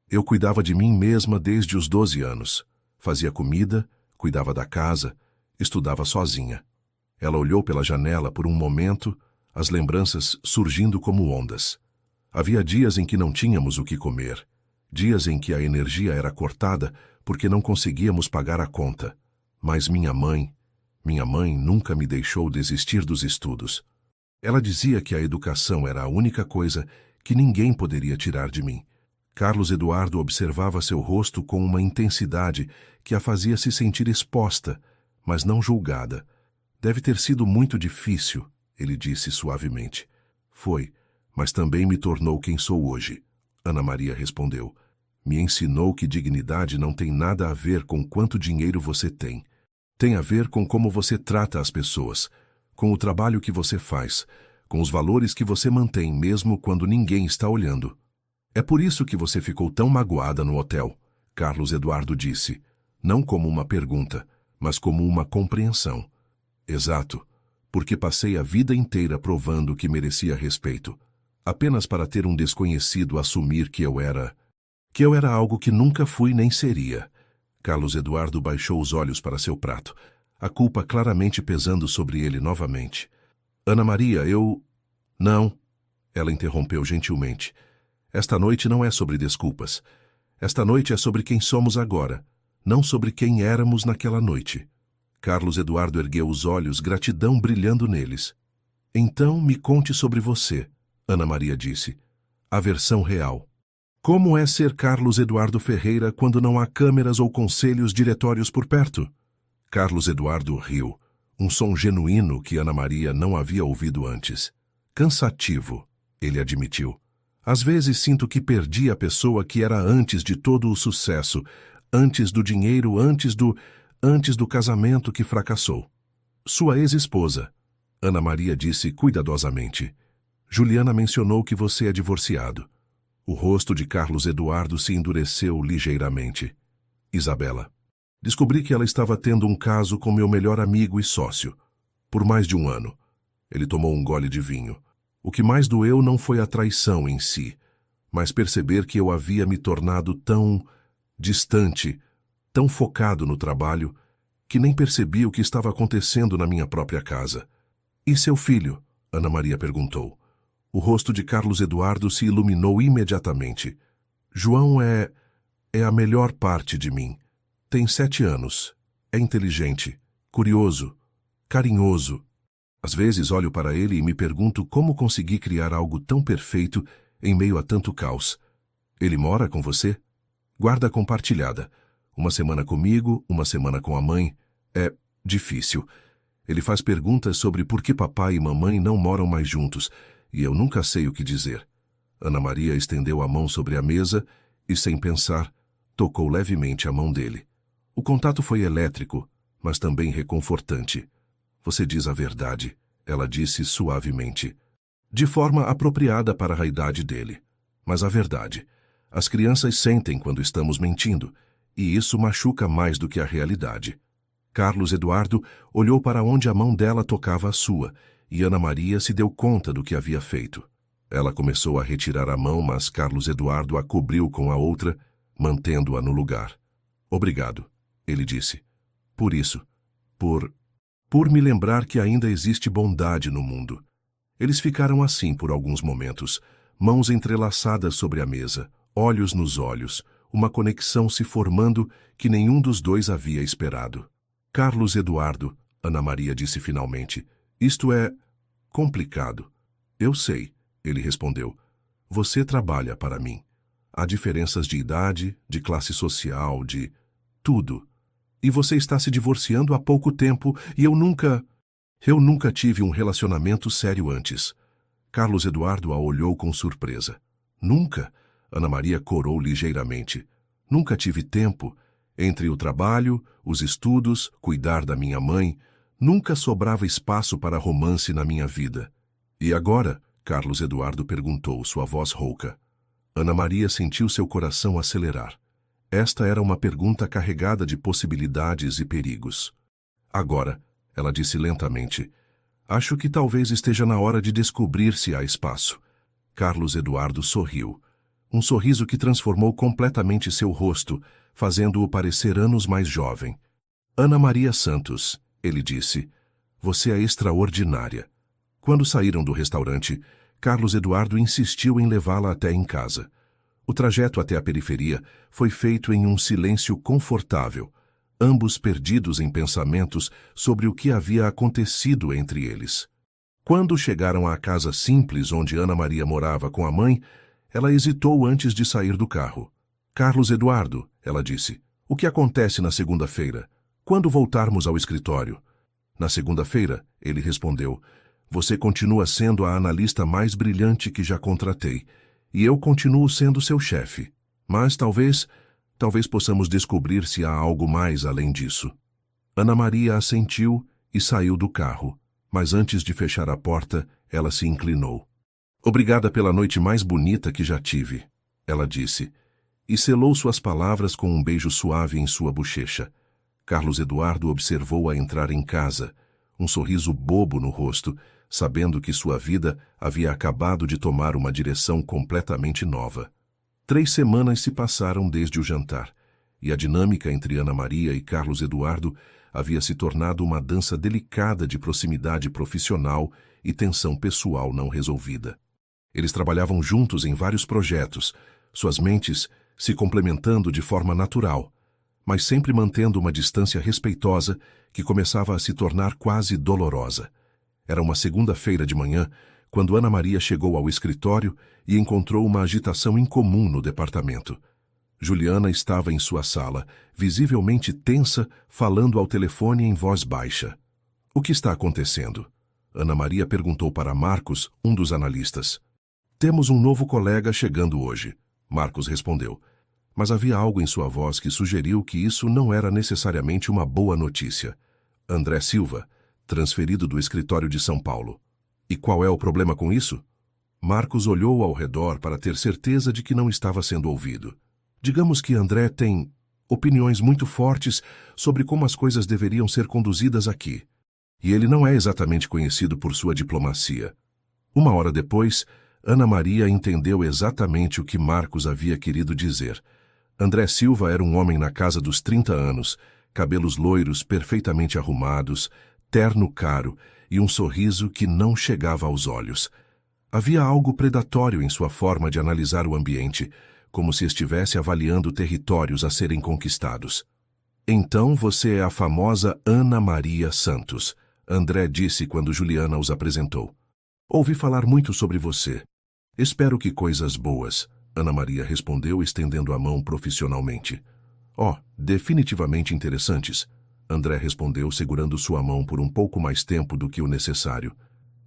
Speaker 1: Eu cuidava de mim mesma desde os 12 anos. Fazia comida, cuidava da casa, estudava sozinha. Ela olhou pela janela por um momento, as lembranças surgindo como ondas. Havia dias em que não tínhamos o que comer, dias em que a energia era cortada porque não conseguíamos pagar a conta. Mas minha mãe nunca me deixou desistir dos estudos. Ela dizia que a educação era a única coisa que ninguém poderia tirar de mim. Carlos Eduardo observava seu rosto com uma intensidade que a fazia se sentir exposta, mas não julgada. Deve ter sido muito difícil, ele disse suavemente. Foi, mas também me tornou quem sou hoje, Ana Maria respondeu. Me ensinou que dignidade não tem nada a ver com quanto dinheiro você tem. Tem a ver com como você trata as pessoas, com o trabalho que você faz, com os valores que você mantém mesmo quando ninguém está olhando. É por isso que você ficou tão magoada no hotel, Carlos Eduardo disse, não como uma pergunta, mas como uma compreensão. Exato, porque passei a vida inteira provando que merecia respeito, apenas para ter um desconhecido assumir que eu era algo que nunca fui nem seria. Carlos Eduardo baixou os olhos para seu prato, a culpa claramente pesando sobre ele novamente. Ana Maria, Não, ela interrompeu gentilmente. Esta noite não é sobre desculpas. Esta noite é sobre quem somos agora, não sobre quem éramos naquela noite. Carlos Eduardo ergueu os olhos, gratidão brilhando neles. Então me conte sobre você, Ana Maria disse. A versão real. Como é ser Carlos Eduardo Ferreira quando não há câmeras ou conselhos diretórios por perto? Carlos Eduardo riu, um som genuíno que Ana Maria não havia ouvido antes. Cansativo, ele admitiu. Às vezes sinto que perdi a pessoa que era antes de todo o sucesso, antes do dinheiro, antes do casamento que fracassou. Sua ex-esposa, Ana Maria disse cuidadosamente. Juliana mencionou que você é divorciado. O rosto de Carlos Eduardo se endureceu ligeiramente. Isabela. Descobri que ela estava tendo um caso com meu melhor amigo e sócio. Por mais de 1 ano. Ele tomou um gole de vinho. O que mais doeu não foi a traição em si, mas perceber que eu havia me tornado tão distante, tão focado no trabalho, que nem percebi o que estava acontecendo na minha própria casa. E seu filho? Ana Maria perguntou. O rosto de Carlos Eduardo se iluminou imediatamente. João é a melhor parte de mim. Tem 7 anos. É inteligente, curioso, carinhoso. Às vezes olho para ele e me pergunto como consegui criar algo tão perfeito em meio a tanto caos. Ele mora com você? Guarda compartilhada. Uma semana comigo, uma semana com a mãe. É difícil. Ele faz perguntas sobre por que papai e mamãe não moram mais juntos, e eu nunca sei o que dizer. Ana Maria estendeu a mão sobre a mesa e, sem pensar, tocou levemente a mão dele. O contato foi elétrico, mas também reconfortante. Você diz a verdade, ela disse suavemente. De forma apropriada para a idade dele. Mas a verdade. As crianças sentem quando estamos mentindo, e isso machuca mais do que a realidade. Carlos Eduardo olhou para onde a mão dela tocava a sua, e Ana Maria se deu conta do que havia feito. Ela começou a retirar a mão, mas Carlos Eduardo a cobriu com a outra, mantendo-a no lugar. Obrigado, ele disse. Por isso. Por me lembrar que ainda existe bondade no mundo. Eles ficaram assim por alguns momentos, mãos entrelaçadas sobre a mesa, olhos nos olhos, uma conexão se formando que nenhum dos dois havia esperado. Carlos Eduardo, Ana Maria disse finalmente, isto é complicado. Eu sei, ele respondeu. Você trabalha para mim. Há diferenças de idade, de classe social, de tudo. E você está se divorciando há pouco tempo e eu nunca tive um relacionamento sério antes. Carlos Eduardo a olhou com surpresa. Nunca? Ana Maria corou ligeiramente. Nunca tive tempo. Entre o trabalho, os estudos, cuidar da minha mãe, nunca sobrava espaço para romance na minha vida. E agora? Carlos Eduardo perguntou, sua voz rouca. Ana Maria sentiu seu coração acelerar. Esta era uma pergunta carregada de possibilidades e perigos. Agora, ela disse lentamente, acho que talvez esteja na hora de descobrir se há espaço. Carlos Eduardo sorriu. Um sorriso que transformou completamente seu rosto, fazendo-o parecer anos mais jovem. Ana Maria Santos, ele disse, você é extraordinária. Quando saíram do restaurante, Carlos Eduardo insistiu em levá-la até em casa. O trajeto até a periferia foi feito em um silêncio confortável, ambos perdidos em pensamentos sobre o que havia acontecido entre eles. Quando chegaram à casa simples onde Ana Maria morava com a mãe, ela hesitou antes de sair do carro. Carlos Eduardo, ela disse, o que acontece na segunda-feira? Quando voltarmos ao escritório? Na segunda-feira, ele respondeu, você continua sendo a analista mais brilhante que já contratei, e eu continuo sendo seu chefe. Mas talvez possamos descobrir se há algo mais além disso. Ana Maria assentiu e saiu do carro, mas antes de fechar a porta, ela se inclinou. Obrigada pela noite mais bonita que já tive, ela disse, e selou suas palavras com um beijo suave em sua bochecha. Carlos Eduardo observou-a entrar em casa, um sorriso bobo no rosto, sabendo que sua vida havia acabado de tomar uma direção completamente nova. 3 semanas se passaram desde o jantar, e a dinâmica entre Ana Maria e Carlos Eduardo havia se tornado uma dança delicada de proximidade profissional e tensão pessoal não resolvida. Eles trabalhavam juntos em vários projetos, suas mentes se complementando de forma natural, mas sempre mantendo uma distância respeitosa que começava a se tornar quase dolorosa. Era uma segunda-feira de manhã, quando Ana Maria chegou ao escritório e encontrou uma agitação incomum no departamento. Juliana estava em sua sala, visivelmente tensa, falando ao telefone em voz baixa. O que está acontecendo? Ana Maria perguntou para Marcos, um dos analistas. Temos um novo colega chegando hoje, Marcos respondeu. Mas havia algo em sua voz que sugeriu que isso não era necessariamente uma boa notícia. André Silva, transferido do escritório de São Paulo. E qual é o problema com isso? Marcos olhou ao redor para ter certeza de que não estava sendo ouvido. Digamos que André tem opiniões muito fortes sobre como as coisas deveriam ser conduzidas aqui. E ele não é exatamente conhecido por sua diplomacia. 1 hora depois, Ana Maria entendeu exatamente o que Marcos havia querido dizer. André Silva era um homem na casa dos 30 anos, cabelos loiros perfeitamente arrumados, terno caro e um sorriso que não chegava aos olhos. Havia algo predatório em sua forma de analisar o ambiente, como se estivesse avaliando territórios a serem conquistados. Então você é a famosa Ana Maria Santos, André disse quando Juliana os apresentou. Ouvi falar muito sobre você. Espero que coisas boas, Ana Maria respondeu estendendo a mão profissionalmente. Oh, definitivamente interessantes, André respondeu segurando sua mão por um pouco mais tempo do que o necessário.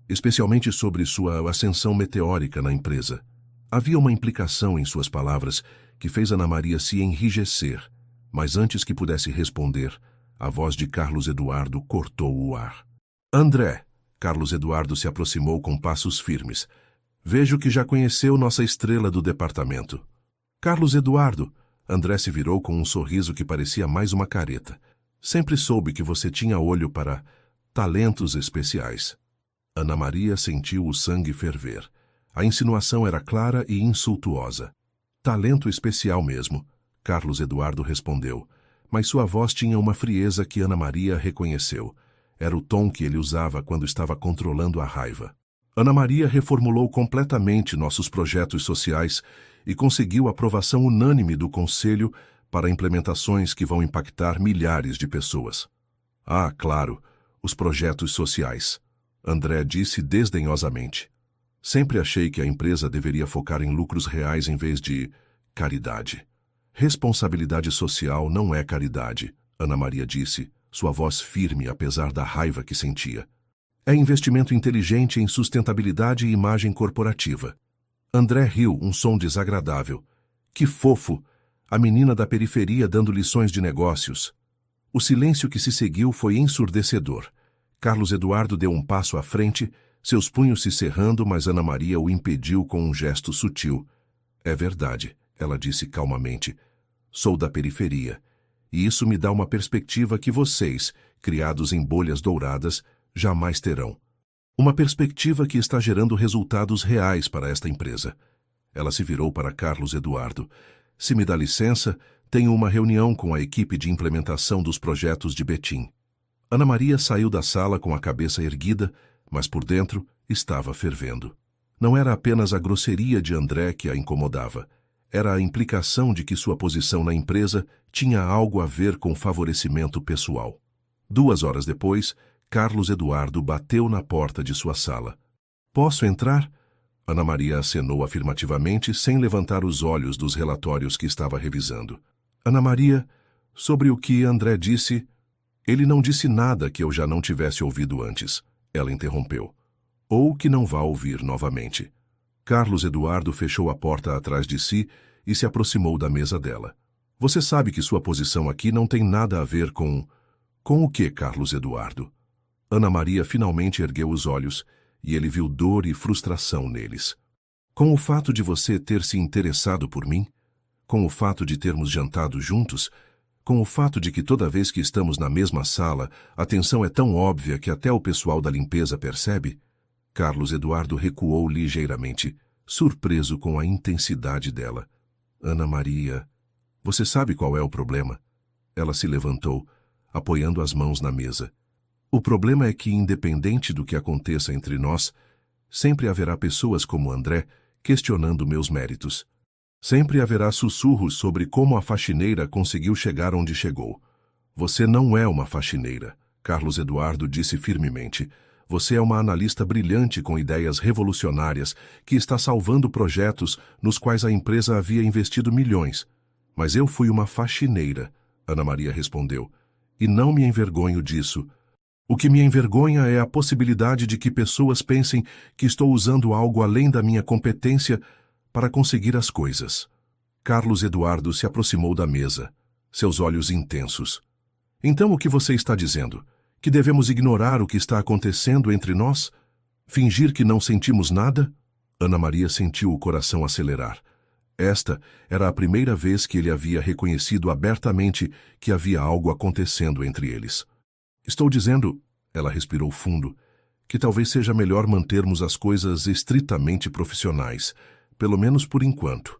Speaker 1: Especialmente sobre sua ascensão meteórica na empresa. Havia uma implicação em suas palavras que fez Ana Maria se enrijecer, mas antes que pudesse responder, a voz de Carlos Eduardo cortou o ar. André, Carlos Eduardo se aproximou com passos firmes. Vejo que já conheceu nossa estrela do departamento. Carlos Eduardo, André se virou com um sorriso que parecia mais uma careta. Sempre soube que você tinha olho para talentos especiais. Ana Maria sentiu o sangue ferver. A insinuação era clara e insultuosa. Talento especial mesmo, Carlos Eduardo respondeu, mas sua voz tinha uma frieza que Ana Maria reconheceu. Era o tom que ele usava quando estava controlando a raiva. Ana Maria reformulou completamente nossos projetos sociais e conseguiu aprovação unânime do Conselho para implementações que vão impactar milhares de pessoas. Ah, claro, os projetos sociais, André disse desdenhosamente. Sempre achei que a empresa deveria focar em lucros reais em vez de caridade. Responsabilidade social não é caridade, Ana Maria disse, sua voz firme apesar da raiva que sentia. É investimento inteligente em sustentabilidade e imagem corporativa. André riu, um som desagradável. Que fofo! A menina da periferia dando lições de negócios. O silêncio que se seguiu foi ensurdecedor. Carlos Eduardo deu um passo à frente, seus punhos se cerrando, mas Ana Maria o impediu com um gesto sutil. É verdade, ela disse calmamente. Sou da periferia, e isso me dá uma perspectiva que vocês, criados em bolhas douradas, jamais terão. Uma perspectiva que está gerando resultados reais para esta empresa. Ela se virou para Carlos Eduardo. Se me dá licença, tenho uma reunião com a equipe de implementação dos projetos de Betim. Ana Maria saiu da sala com a cabeça erguida, mas por dentro estava fervendo. Não era apenas a grosseria de André que a incomodava. Era a implicação de que sua posição na empresa tinha algo a ver com favorecimento pessoal. 2 horas depois, Carlos Eduardo bateu na porta de sua sala. Posso entrar? Ana Maria acenou afirmativamente, sem levantar os olhos dos relatórios que estava revisando. Ana Maria, sobre o que André disse... Ele não disse nada que eu já não tivesse ouvido antes, ela interrompeu. Ou que não vá ouvir novamente. Carlos Eduardo fechou a porta atrás de si e se aproximou da mesa dela. Você sabe que sua posição aqui não tem nada a ver com... Com o que, Carlos Eduardo? Ana Maria finalmente ergueu os olhos e ele viu dor e frustração neles. Com o fato de você ter se interessado por mim? Com o fato de termos jantado juntos? Com o fato de que toda vez que estamos na mesma sala, a tensão é tão óbvia que até o pessoal da limpeza percebe? Carlos Eduardo recuou ligeiramente, surpreso com a intensidade dela. Ana Maria, você sabe qual é o problema? Ela se levantou, apoiando as mãos na mesa. O problema é que, independente do que aconteça entre nós, sempre haverá pessoas como André questionando meus méritos. Sempre haverá sussurros sobre como a faxineira conseguiu chegar onde chegou. Você não é uma faxineira, Carlos Eduardo disse firmemente. Você é uma analista brilhante com ideias revolucionárias que está salvando projetos nos quais a empresa havia investido milhões. Mas eu fui uma faxineira, Ana Maria respondeu, e não me envergonho disso. O que me envergonha é a possibilidade de que pessoas pensem que estou usando algo além da minha competência para conseguir as coisas. Carlos Eduardo se aproximou da mesa, seus olhos intensos. Então o que você está dizendo? Que devemos ignorar o que está acontecendo entre nós? Fingir que não sentimos nada? Ana Maria sentiu o coração acelerar. Esta era a primeira vez que ele havia reconhecido abertamente que havia algo acontecendo entre eles. Estou dizendo, ela respirou fundo, que talvez seja melhor mantermos as coisas estritamente profissionais, pelo menos por enquanto.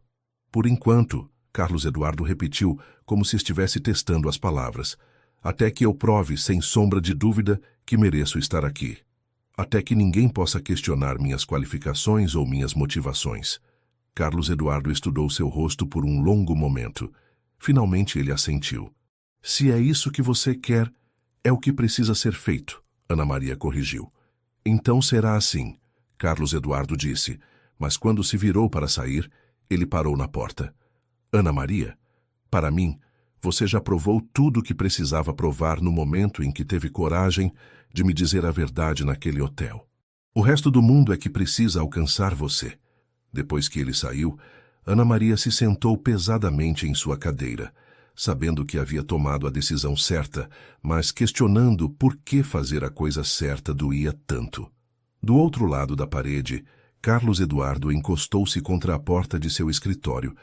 Speaker 1: Por enquanto, Carlos Eduardo repetiu, como se estivesse testando as palavras, até que eu prove, sem sombra de dúvida, que mereço estar aqui. Até que ninguém possa questionar minhas qualificações ou minhas motivações. Carlos Eduardo estudou seu rosto por um longo momento. Finalmente ele assentiu. Se é isso que você quer, é o que precisa ser feito, Ana Maria corrigiu. Então será assim, Carlos Eduardo disse, mas quando se virou para sair, ele parou na porta. Ana Maria, para mim, você já provou tudo o que precisava provar no momento em que teve coragem de me dizer a verdade naquele hotel. O resto do mundo é que precisa alcançar você. Depois que ele saiu, Ana Maria se sentou pesadamente em sua cadeira, sabendo que havia tomado a decisão certa, mas questionando por que fazer a coisa certa doía tanto. Do outro lado da parede, Carlos Eduardo encostou-se contra a porta de seu escritório,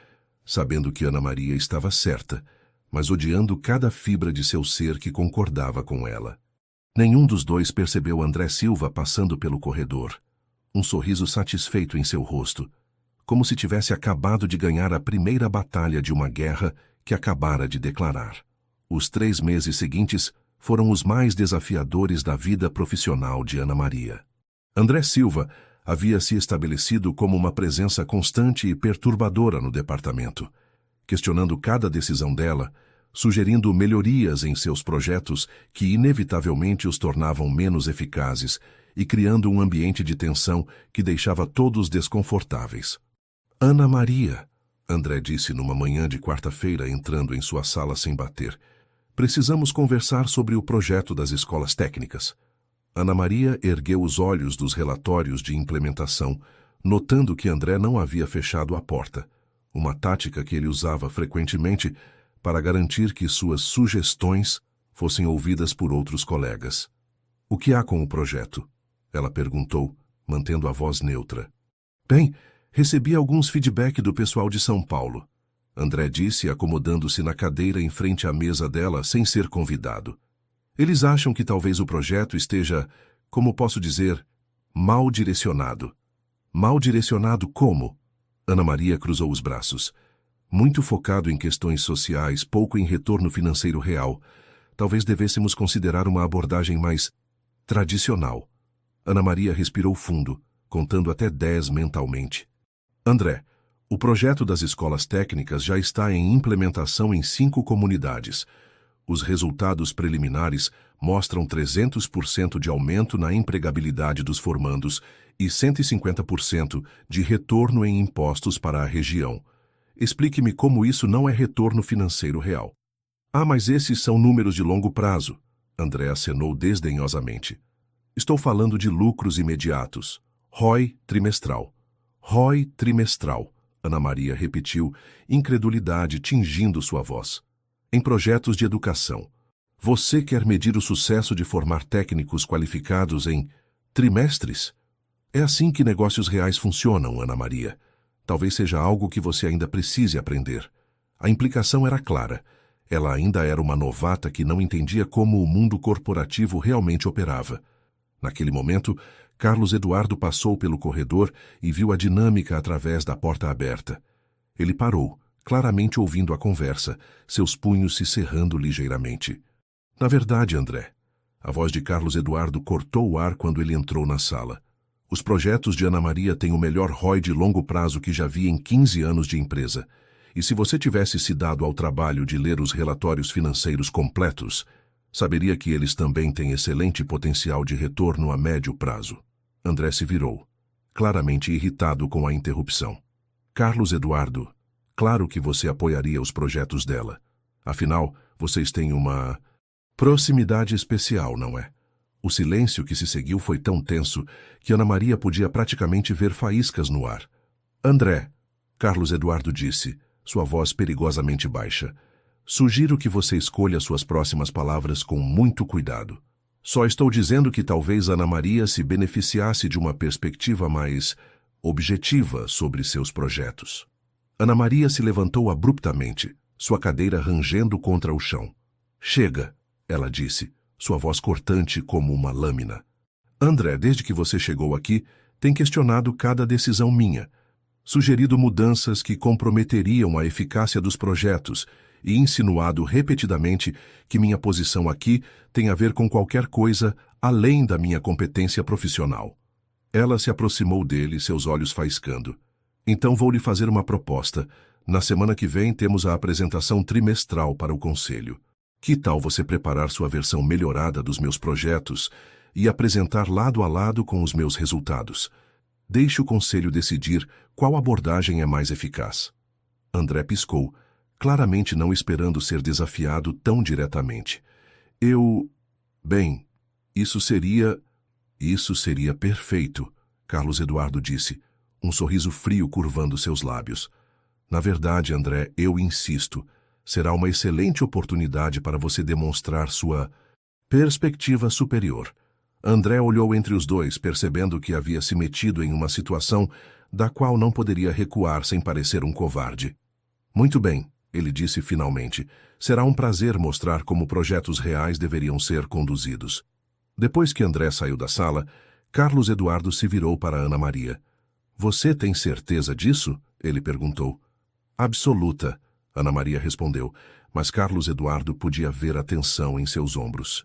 Speaker 1: sabendo que Ana Maria estava certa, mas odiando cada fibra de seu ser que concordava com ela. Nenhum dos dois percebeu André Silva passando pelo corredor. Um sorriso satisfeito em seu rosto, como se tivesse acabado de ganhar a primeira batalha de uma guerra que acabara de declarar. Os 3 meses seguintes foram os mais desafiadores da vida profissional de Ana Maria. André Silva havia se estabelecido como uma presença constante e perturbadora no departamento, questionando cada decisão dela, sugerindo melhorias em seus projetos que inevitavelmente os tornavam menos eficazes e criando um ambiente de tensão que deixava todos desconfortáveis. Ana Maria, André disse numa manhã de quarta-feira entrando em sua sala sem bater, precisamos conversar sobre o projeto das escolas técnicas. Ana Maria ergueu os olhos dos relatórios de implementação, notando que André não havia fechado a porta, uma tática que ele usava frequentemente para garantir que suas sugestões fossem ouvidas por outros colegas. O que há com o projeto? Ela perguntou, mantendo a voz neutra. Bem, recebi alguns feedback do pessoal de São Paulo. André disse, acomodando-se na cadeira em frente à mesa dela sem ser convidado. Eles acham que talvez o projeto esteja, como posso dizer, mal direcionado. Mal direcionado como? Ana Maria cruzou os braços. Muito focado em questões sociais, pouco em retorno financeiro real. Talvez devêssemos considerar uma abordagem mais tradicional. Ana Maria respirou fundo, contando até 10 mentalmente. André, o projeto das escolas técnicas já está em implementação em 5 comunidades. Os resultados preliminares mostram 300% de aumento na empregabilidade dos formandos e 150% de retorno em impostos para a região. Explique-me como isso não é retorno financeiro real. Ah, mas esses são números de longo prazo, André acenou desdenhosamente. Estou falando de lucros imediatos. ROI trimestral. ROI trimestral, Ana Maria repetiu, incredulidade tingindo sua voz. Em projetos de educação. Você quer medir o sucesso de formar técnicos qualificados em trimestres? É assim que negócios reais funcionam, Ana Maria. Talvez seja algo que você ainda precise aprender. A implicação era clara. Ela ainda era uma novata que não entendia como o mundo corporativo realmente operava. Naquele momento, Carlos Eduardo passou pelo corredor e viu a dinâmica através da porta aberta. Ele parou, claramente ouvindo a conversa, seus punhos se cerrando ligeiramente. Na verdade, André, a voz de Carlos Eduardo cortou o ar quando ele entrou na sala. Os projetos de Ana Maria têm o melhor ROI de longo prazo que já vi em 15 anos de empresa. E se você tivesse se dado ao trabalho de ler os relatórios financeiros completos, saberia que eles também têm excelente potencial de retorno a médio prazo. André se virou, claramente irritado com a interrupção. Carlos Eduardo, claro que você apoiaria os projetos dela. Afinal, vocês têm uma proximidade especial, não é? O silêncio que se seguiu foi tão tenso que Ana Maria podia praticamente ver faíscas no ar. André, Carlos Eduardo disse, sua voz perigosamente baixa, sugiro que você escolha suas próximas palavras com muito cuidado. Só estou dizendo que talvez Ana Maria se beneficiasse de uma perspectiva mais objetiva sobre seus projetos. Ana Maria se levantou abruptamente, sua cadeira rangendo contra o chão. Chega, ela disse, sua voz cortante como uma lâmina. André, desde que você chegou aqui, tem questionado cada decisão minha, sugerido mudanças que comprometeriam a eficácia dos projetos e insinuado repetidamente que minha posição aqui tem a ver com qualquer coisa além da minha competência profissional. Ela se aproximou dele, seus olhos faiscando. Então vou lhe fazer uma proposta. Na semana que vem temos a apresentação trimestral para o Conselho. Que tal você preparar sua versão melhorada dos meus projetos e apresentar lado a lado com os meus resultados? Deixe o Conselho decidir qual abordagem é mais eficaz. André piscou, claramente não esperando ser desafiado tão diretamente. Bem, isso seria perfeito, Carlos Eduardo disse, um sorriso frio curvando seus lábios. Na verdade, André, eu insisto, será uma excelente oportunidade para você demonstrar sua perspectiva superior. André olhou entre os dois, percebendo que havia se metido em uma situação da qual não poderia recuar sem parecer um covarde. Muito bem, ele disse finalmente. Será um prazer mostrar como projetos reais deveriam ser conduzidos. Depois que André saiu da sala, Carlos Eduardo se virou para Ana Maria. Você tem certeza disso? Ele perguntou. Absoluta, Ana Maria respondeu, mas Carlos Eduardo podia ver a tensão em seus ombros.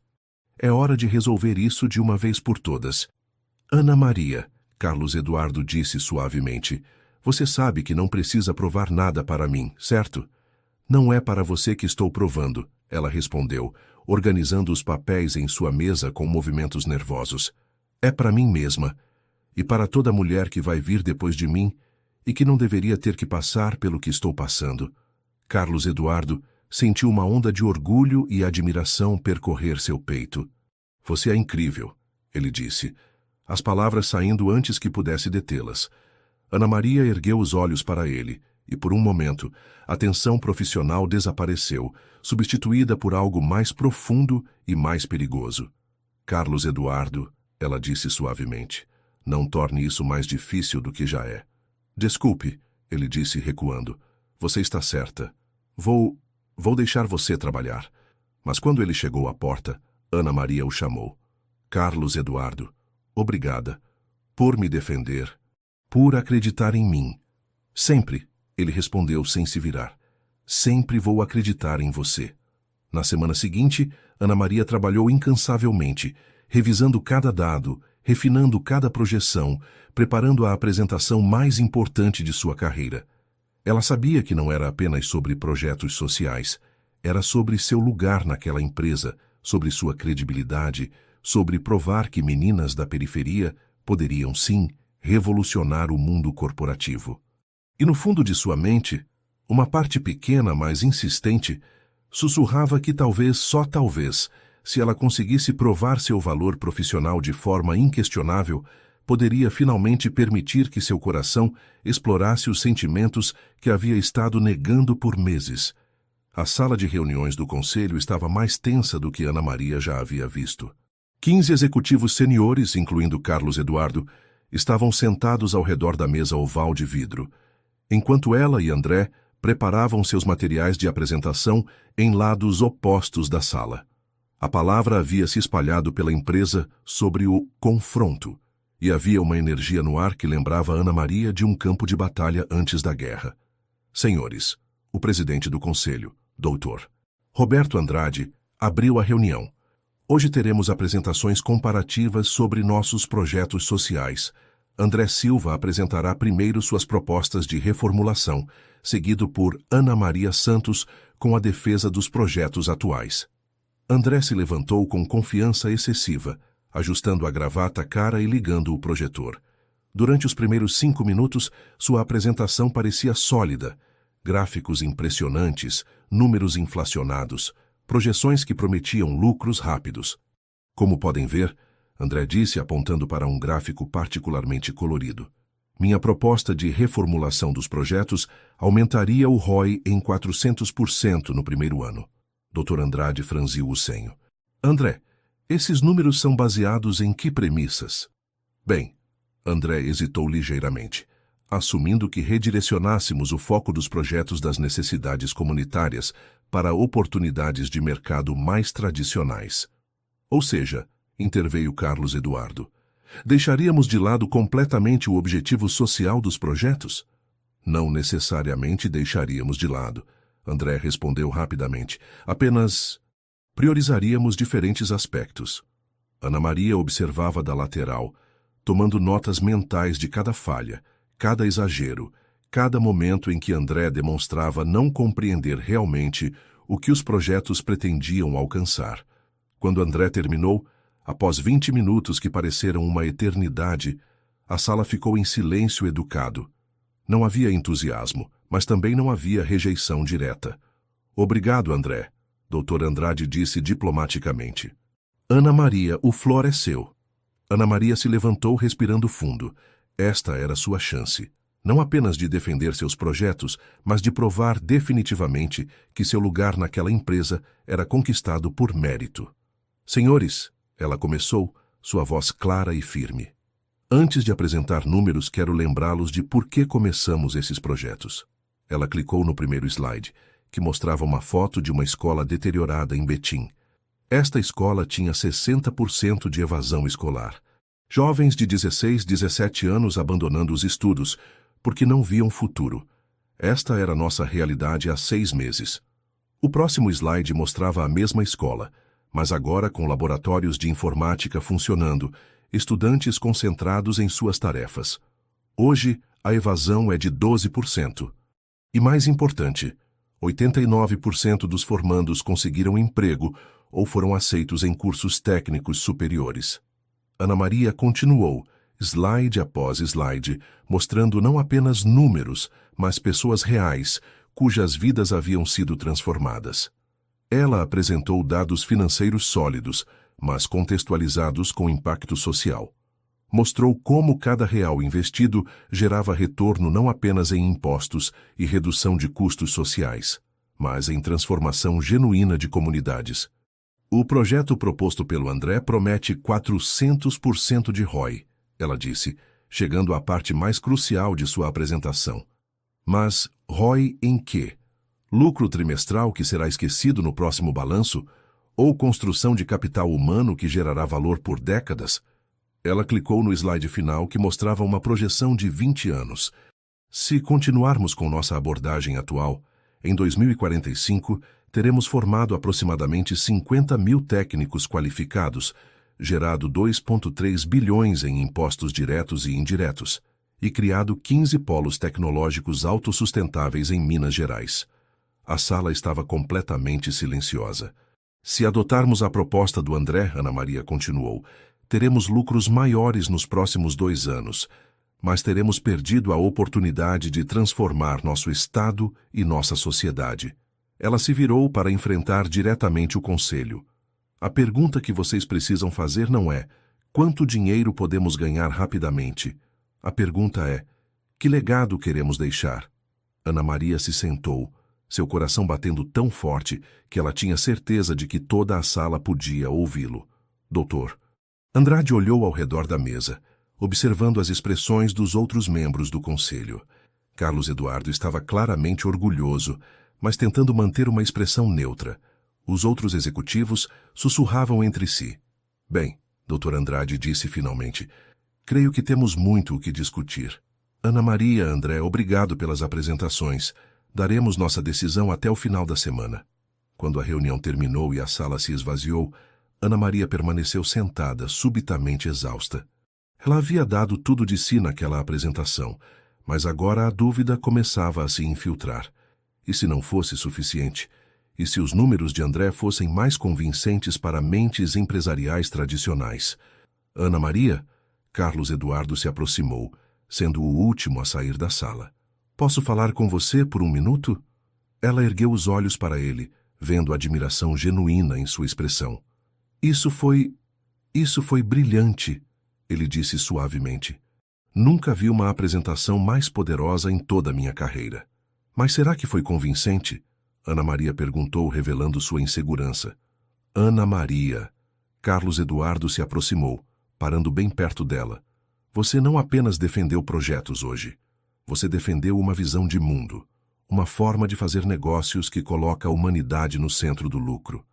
Speaker 1: É hora de resolver isso de uma vez por todas. Ana Maria, Carlos Eduardo disse suavemente, você sabe que não precisa provar nada para mim, certo? Não é para você que estou provando, ela respondeu, organizando os papéis em sua mesa com movimentos nervosos. É para mim mesma, e para toda mulher que vai vir depois de mim e que não deveria ter que passar pelo que estou passando. Carlos Eduardo sentiu uma onda de orgulho e admiração percorrer seu peito. Você é incrível, ele disse, as palavras saindo antes que pudesse detê-las. Ana Maria ergueu os olhos para ele, e por um momento, a tensão profissional desapareceu, substituída por algo mais profundo e mais perigoso. Carlos Eduardo, ela disse suavemente, não torne isso mais difícil do que já é. Desculpe, ele disse recuando. Você está certa. Vou deixar você trabalhar. Mas quando ele chegou à porta, Ana Maria o chamou. Carlos Eduardo, obrigada. Por me defender. Por acreditar em mim. Sempre, ele respondeu sem se virar. Sempre vou acreditar em você. Na semana seguinte, Ana Maria trabalhou incansavelmente, revisando cada dado, refinando cada projeção, preparando a apresentação mais importante de sua carreira. Ela sabia que não era apenas sobre projetos sociais, era sobre seu lugar naquela empresa, sobre sua credibilidade, sobre provar que meninas da periferia poderiam, sim, revolucionar o mundo corporativo. E no fundo de sua mente, uma parte pequena, mas insistente, sussurrava que talvez, só talvez, se ela conseguisse provar seu valor profissional de forma inquestionável, poderia finalmente permitir que seu coração explorasse os sentimentos que havia estado negando por meses. A sala de reuniões do conselho estava mais tensa do que Ana Maria já havia visto. 15 executivos seniores, incluindo Carlos Eduardo, estavam sentados ao redor da mesa oval de vidro, enquanto ela e André preparavam seus materiais de apresentação em lados opostos da sala. A palavra havia se espalhado pela empresa sobre o confronto, e havia uma energia no ar que lembrava Ana Maria de um campo de batalha antes da guerra. Senhores, o presidente do conselho, Dr. Roberto Andrade, abriu a reunião. Hoje teremos apresentações comparativas sobre nossos projetos sociais. André Silva apresentará primeiro suas propostas de reformulação, seguido por Ana Maria Santos com a defesa dos projetos atuais. André se levantou com confiança excessiva, ajustando a gravata à cara e ligando o projetor. Durante os primeiros 5 minutos, sua apresentação parecia sólida. Gráficos impressionantes, números inflacionados, projeções que prometiam lucros rápidos. Como podem ver, André disse apontando para um gráfico particularmente colorido. Minha proposta de reformulação dos projetos aumentaria o ROI em 400% no primeiro ano. Dr. Andrade franziu o senho. André, esses números são baseados em que premissas? Bem, André hesitou ligeiramente. Assumindo que redirecionássemos o foco dos projetos das necessidades comunitárias para oportunidades de mercado mais tradicionais. Ou seja, interveio Carlos Eduardo, Deixaríamos de lado completamente o objetivo social dos projetos? Não necessariamente deixaríamos de lado, André respondeu rapidamente. Apenas priorizaríamos diferentes aspectos. Ana Maria observava da lateral, tomando notas mentais de cada falha, cada exagero, cada momento em que André demonstrava não compreender realmente o que os projetos pretendiam alcançar. Quando André terminou, após 20 minutos que pareceram uma eternidade, a sala ficou em silêncio educado. Não havia entusiasmo, mas também não havia rejeição direta. Obrigado, André, Dr. Andrade disse diplomaticamente. Ana Maria, o flor é seu. Ana Maria se levantou respirando fundo. Esta era sua chance. Não apenas de defender seus projetos, mas de provar definitivamente que seu lugar naquela empresa era conquistado por mérito. Senhores, ela começou, sua voz clara e firme. Antes de apresentar números, quero lembrá-los de por que começamos esses projetos. Ela clicou no primeiro slide, que mostrava uma foto de uma escola deteriorada em Betim. Esta escola tinha 60% de evasão escolar. Jovens de 16, 17 anos abandonando os estudos, porque não viam futuro. Esta era nossa realidade há 6 meses. O próximo slide mostrava a mesma escola, mas agora com laboratórios de informática funcionando, estudantes concentrados em suas tarefas. Hoje, a evasão é de 12%. E mais importante, 89% dos formandos conseguiram emprego ou foram aceitos em cursos técnicos superiores. Ana Maria continuou, slide após slide, mostrando não apenas números, mas pessoas reais, cujas vidas haviam sido transformadas. Ela apresentou dados financeiros sólidos, mas contextualizados com impacto social. Mostrou como cada real investido gerava retorno não apenas em impostos e redução de custos sociais, mas em transformação genuína de comunidades. O projeto proposto pelo André promete 400% de ROI, ela disse, chegando à parte mais crucial de sua apresentação. Mas ROI em quê? Lucro trimestral que será esquecido no próximo balanço? Ou construção de capital humano que gerará valor por décadas? Ela clicou no slide final que mostrava uma projeção de 20 anos. Se continuarmos com nossa abordagem atual, em 2045, teremos formado aproximadamente 50 mil técnicos qualificados, gerado 2,3 bilhões em impostos diretos e indiretos, e criado 15 polos tecnológicos autossustentáveis em Minas Gerais. A sala estava completamente silenciosa. Se adotarmos a proposta do André, Ana Maria continuou, teremos lucros maiores nos próximos 2 anos, mas teremos perdido a oportunidade de transformar nosso Estado e nossa sociedade. Ela se virou para enfrentar diretamente o conselho. A pergunta que vocês precisam fazer não é quanto dinheiro podemos ganhar rapidamente. A pergunta é, que legado queremos deixar? Ana Maria se sentou, seu coração batendo tão forte que ela tinha certeza de que toda a sala podia ouvi-lo. Doutor. Andrade olhou ao redor da mesa, observando as expressões dos outros membros do conselho. Carlos Eduardo estava claramente orgulhoso, mas tentando manter uma expressão neutra. Os outros executivos sussurravam entre si. Bem, Dr. Andrade disse finalmente, creio que temos muito o que discutir. Ana Maria, André, obrigado pelas apresentações. Daremos nossa decisão até o final da semana. Quando a reunião terminou e a sala se esvaziou, Ana Maria permaneceu sentada, subitamente exausta. Ela havia dado tudo de si naquela apresentação, mas agora a dúvida começava a se infiltrar. E se não fosse suficiente? E se os números de André fossem mais convincentes para mentes empresariais tradicionais? Ana Maria? Carlos Eduardo se aproximou, sendo o último a sair da sala. Posso falar com você por 1 minuto? Ela ergueu os olhos para ele, vendo admiração genuína em sua expressão. Isso foi brilhante, ele disse suavemente. Nunca vi uma apresentação mais poderosa em toda a minha carreira. Mas será que foi convincente? Ana Maria perguntou, revelando sua insegurança. Ana Maria. Carlos Eduardo se aproximou, parando bem perto dela. Você não apenas defendeu projetos hoje. Você defendeu uma visão de mundo, uma forma de fazer negócios que coloca a humanidade no centro do lucro.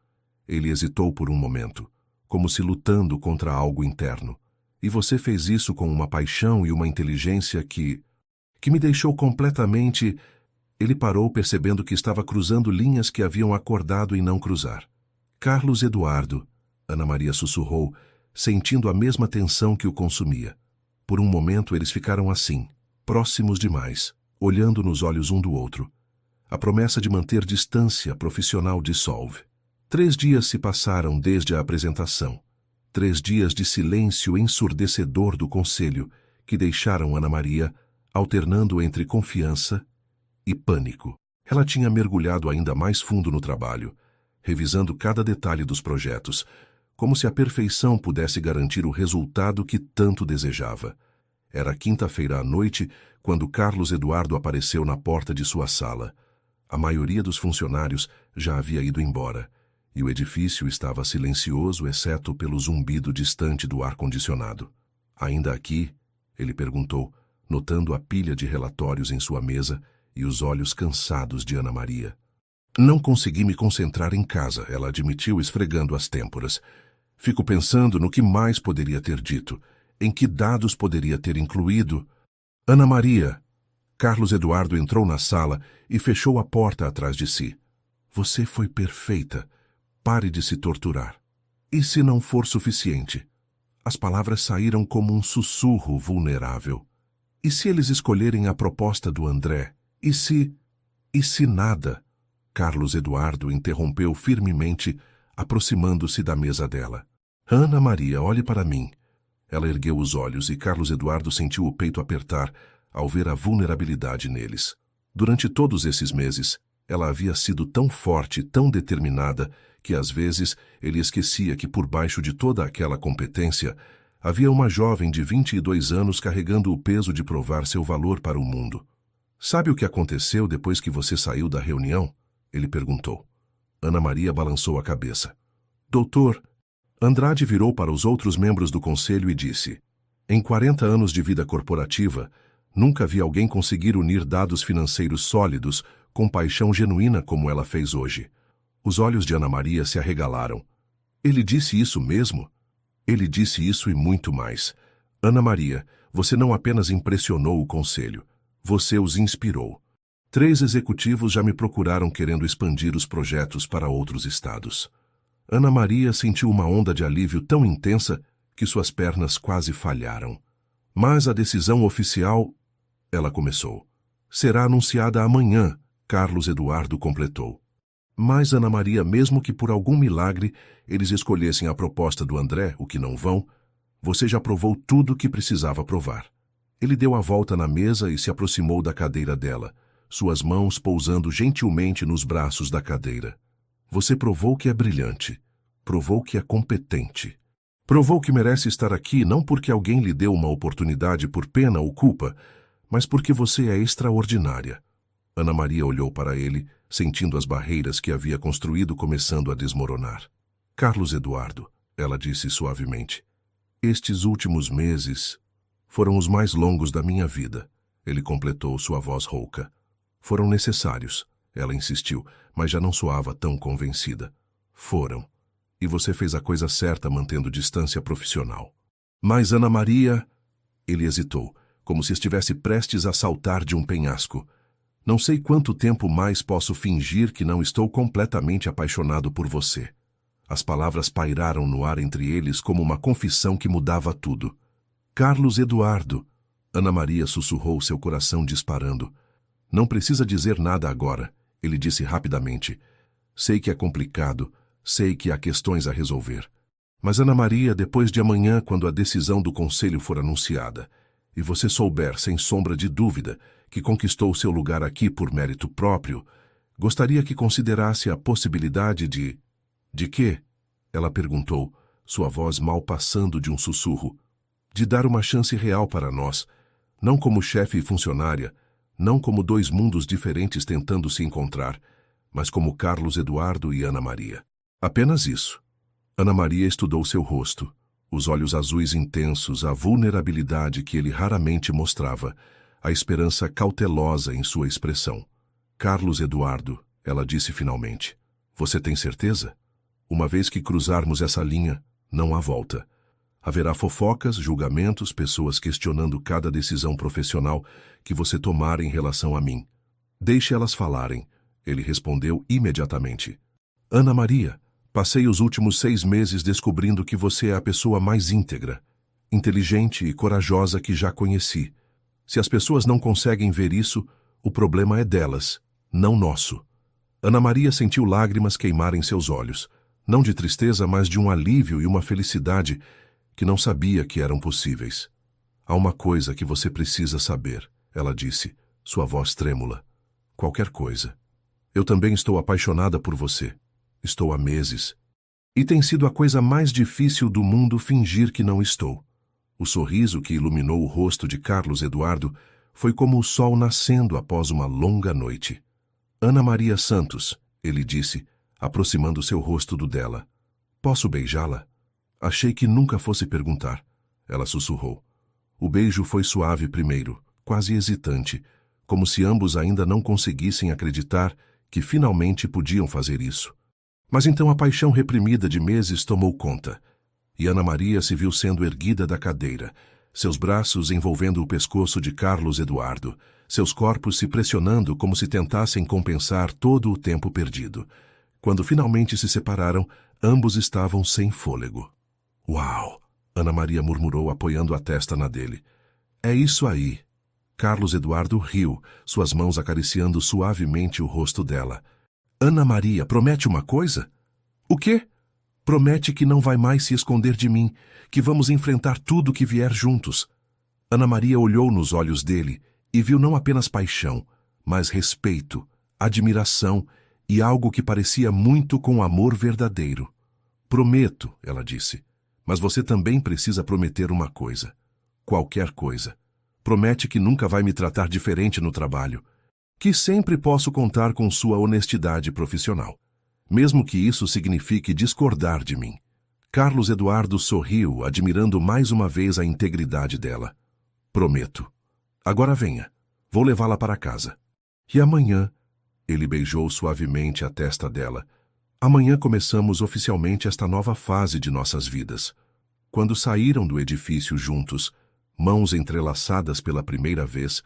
Speaker 1: Ele hesitou por um momento, como se lutando contra algo interno. E você fez isso com uma paixão e uma inteligência que me deixou completamente... Ele parou percebendo que estava cruzando linhas que haviam acordado em não cruzar. Carlos Eduardo, Ana Maria sussurrou, sentindo a mesma tensão que o consumia. Por um momento eles ficaram assim, próximos demais, olhando nos olhos um do outro. A promessa de manter distância profissional dissolve. 3 dias se passaram desde a apresentação. 3 dias de silêncio ensurdecedor do conselho que deixaram Ana Maria alternando entre confiança e pânico. Ela tinha mergulhado ainda mais fundo no trabalho, revisando cada detalhe dos projetos, como se a perfeição pudesse garantir o resultado que tanto desejava. Era quinta-feira à noite quando Carlos Eduardo apareceu na porta de sua sala. A maioria dos funcionários já havia ido embora, e o edifício estava silencioso exceto pelo zumbido distante do ar-condicionado. Ainda aqui? Ele perguntou, notando a pilha de relatórios em sua mesa e os olhos cansados de Ana Maria. Não consegui me concentrar em casa, ela admitiu esfregando as têmporas. Fico pensando no que mais poderia ter dito, em que dados poderia ter incluído. Ana Maria! Carlos Eduardo entrou na sala e fechou a porta atrás de si. Você foi perfeita. Pare de se torturar. E se não for suficiente? As palavras saíram como um sussurro vulnerável. E se eles escolherem a proposta do André? E se nada? Carlos Eduardo interrompeu firmemente, aproximando-se da mesa dela. Ana Maria, olhe para mim. Ela ergueu os olhos e Carlos Eduardo sentiu o peito apertar ao ver a vulnerabilidade neles. Durante todos esses meses, ela havia sido tão forte, tão determinada, que às vezes ele esquecia que por baixo de toda aquela competência havia uma jovem de 22 anos carregando o peso de provar seu valor para o mundo. Sabe o que aconteceu depois que você saiu da reunião? Ele perguntou. Ana Maria balançou a cabeça. Doutor, Andrade virou para os outros membros do conselho e disse: em 40 anos de vida corporativa, nunca vi alguém conseguir unir dados financeiros sólidos com paixão genuína como ela fez hoje. Os olhos de Ana Maria se arregalaram. Ele disse isso mesmo? Ele disse isso e muito mais. Ana Maria, você não apenas impressionou o conselho, você os inspirou. 3 executivos já me procuraram querendo expandir os projetos para outros estados. Ana Maria sentiu uma onda de alívio tão intensa que suas pernas quase falharam. Mas a decisão oficial, ela começou, será anunciada amanhã, Carlos Eduardo completou. Mas Ana Maria, mesmo que por algum milagre eles escolhessem a proposta do André, o que não vão, você já provou tudo o que precisava provar. Ele deu a volta na mesa e se aproximou da cadeira dela, suas mãos pousando gentilmente nos braços da cadeira. Você provou que é brilhante, provou que é competente. Provou que merece estar aqui não porque alguém lhe deu uma oportunidade por pena ou culpa, mas porque você é extraordinária. Ana Maria olhou para ele, sentindo as barreiras que havia construído começando a desmoronar. Carlos Eduardo, ela disse suavemente, estes últimos meses foram os mais longos da minha vida. Ele completou sua voz rouca. Foram necessários, ela insistiu, mas já não soava tão convencida. Foram. E você fez a coisa certa mantendo distância profissional. Mas Ana Maria... Ele hesitou, como se estivesse prestes a saltar de um penhasco. Não sei quanto tempo mais posso fingir que não estou completamente apaixonado por você. As palavras pairaram no ar entre eles como uma confissão que mudava tudo. Carlos Eduardo, Ana Maria sussurrou, seu coração disparando. Não precisa dizer nada agora, ele disse rapidamente. Sei que é complicado, sei que há questões a resolver. Mas Ana Maria, depois de amanhã, quando a decisão do conselho for anunciada, e você souber, sem sombra de dúvida, que conquistou seu lugar aqui por mérito próprio, gostaria que considerasse a possibilidade de... De quê? Ela perguntou, sua voz mal passando de um sussurro. De dar uma chance real para nós, não como chefe e funcionária, não como 2 mundos diferentes tentando se encontrar, mas como Carlos Eduardo e Ana Maria. Apenas isso. Ana Maria estudou seu rosto, os olhos azuis intensos, a vulnerabilidade que ele raramente mostrava, a esperança cautelosa em sua expressão. Carlos Eduardo, ela disse finalmente, você tem certeza? Uma vez que cruzarmos essa linha, não há volta. Haverá fofocas, julgamentos, pessoas questionando cada decisão profissional que você tomar em relação a mim. Deixe elas falarem, ele respondeu imediatamente. Ana Maria, passei os últimos 6 meses descobrindo que você é a pessoa mais íntegra, inteligente e corajosa que já conheci. Se as pessoas não conseguem ver isso, o problema é delas, não nosso. Ana Maria sentiu lágrimas queimarem seus olhos, não de tristeza, mas de um alívio e uma felicidade que não sabia que eram possíveis. Há uma coisa que você precisa saber, ela disse, sua voz trêmula. Qualquer coisa. Eu também estou apaixonada por você. Estou há meses. E tem sido a coisa mais difícil do mundo fingir que não estou. O sorriso que iluminou o rosto de Carlos Eduardo foi como o sol nascendo após uma longa noite. Ana Maria Santos, ele disse, aproximando seu rosto do dela. Posso beijá-la? Achei que nunca fosse perguntar. Ela sussurrou. O beijo foi suave primeiro, quase hesitante, como se ambos ainda não conseguissem acreditar que finalmente podiam fazer isso. Mas então a paixão reprimida de meses tomou conta, e Ana Maria se viu sendo erguida da cadeira, seus braços envolvendo o pescoço de Carlos Eduardo, seus corpos se pressionando como se tentassem compensar todo o tempo perdido. Quando finalmente se separaram, ambos estavam sem fôlego. Uau! Ana Maria murmurou, apoiando a testa na dele. É isso aí. Carlos Eduardo riu, suas mãos acariciando suavemente o rosto dela. Ana Maria, promete uma coisa? O quê? Promete que não vai mais se esconder de mim, que vamos enfrentar tudo que vier juntos. Ana Maria olhou nos olhos dele e viu não apenas paixão, mas respeito, admiração e algo que parecia muito com amor verdadeiro. Prometo, ela disse. Mas você também precisa prometer uma coisa. Qualquer coisa. Promete que nunca vai me tratar diferente no trabalho. Que sempre posso contar com sua honestidade profissional. Mesmo que isso signifique discordar de mim. Carlos Eduardo sorriu, admirando mais uma vez a integridade dela. Prometo. Agora venha. Vou levá-la para casa. E amanhã... Ele beijou suavemente a testa dela. Amanhã começamos oficialmente esta nova fase de nossas vidas. Quando saíram do edifício juntos, mãos entrelaçadas pela primeira vez,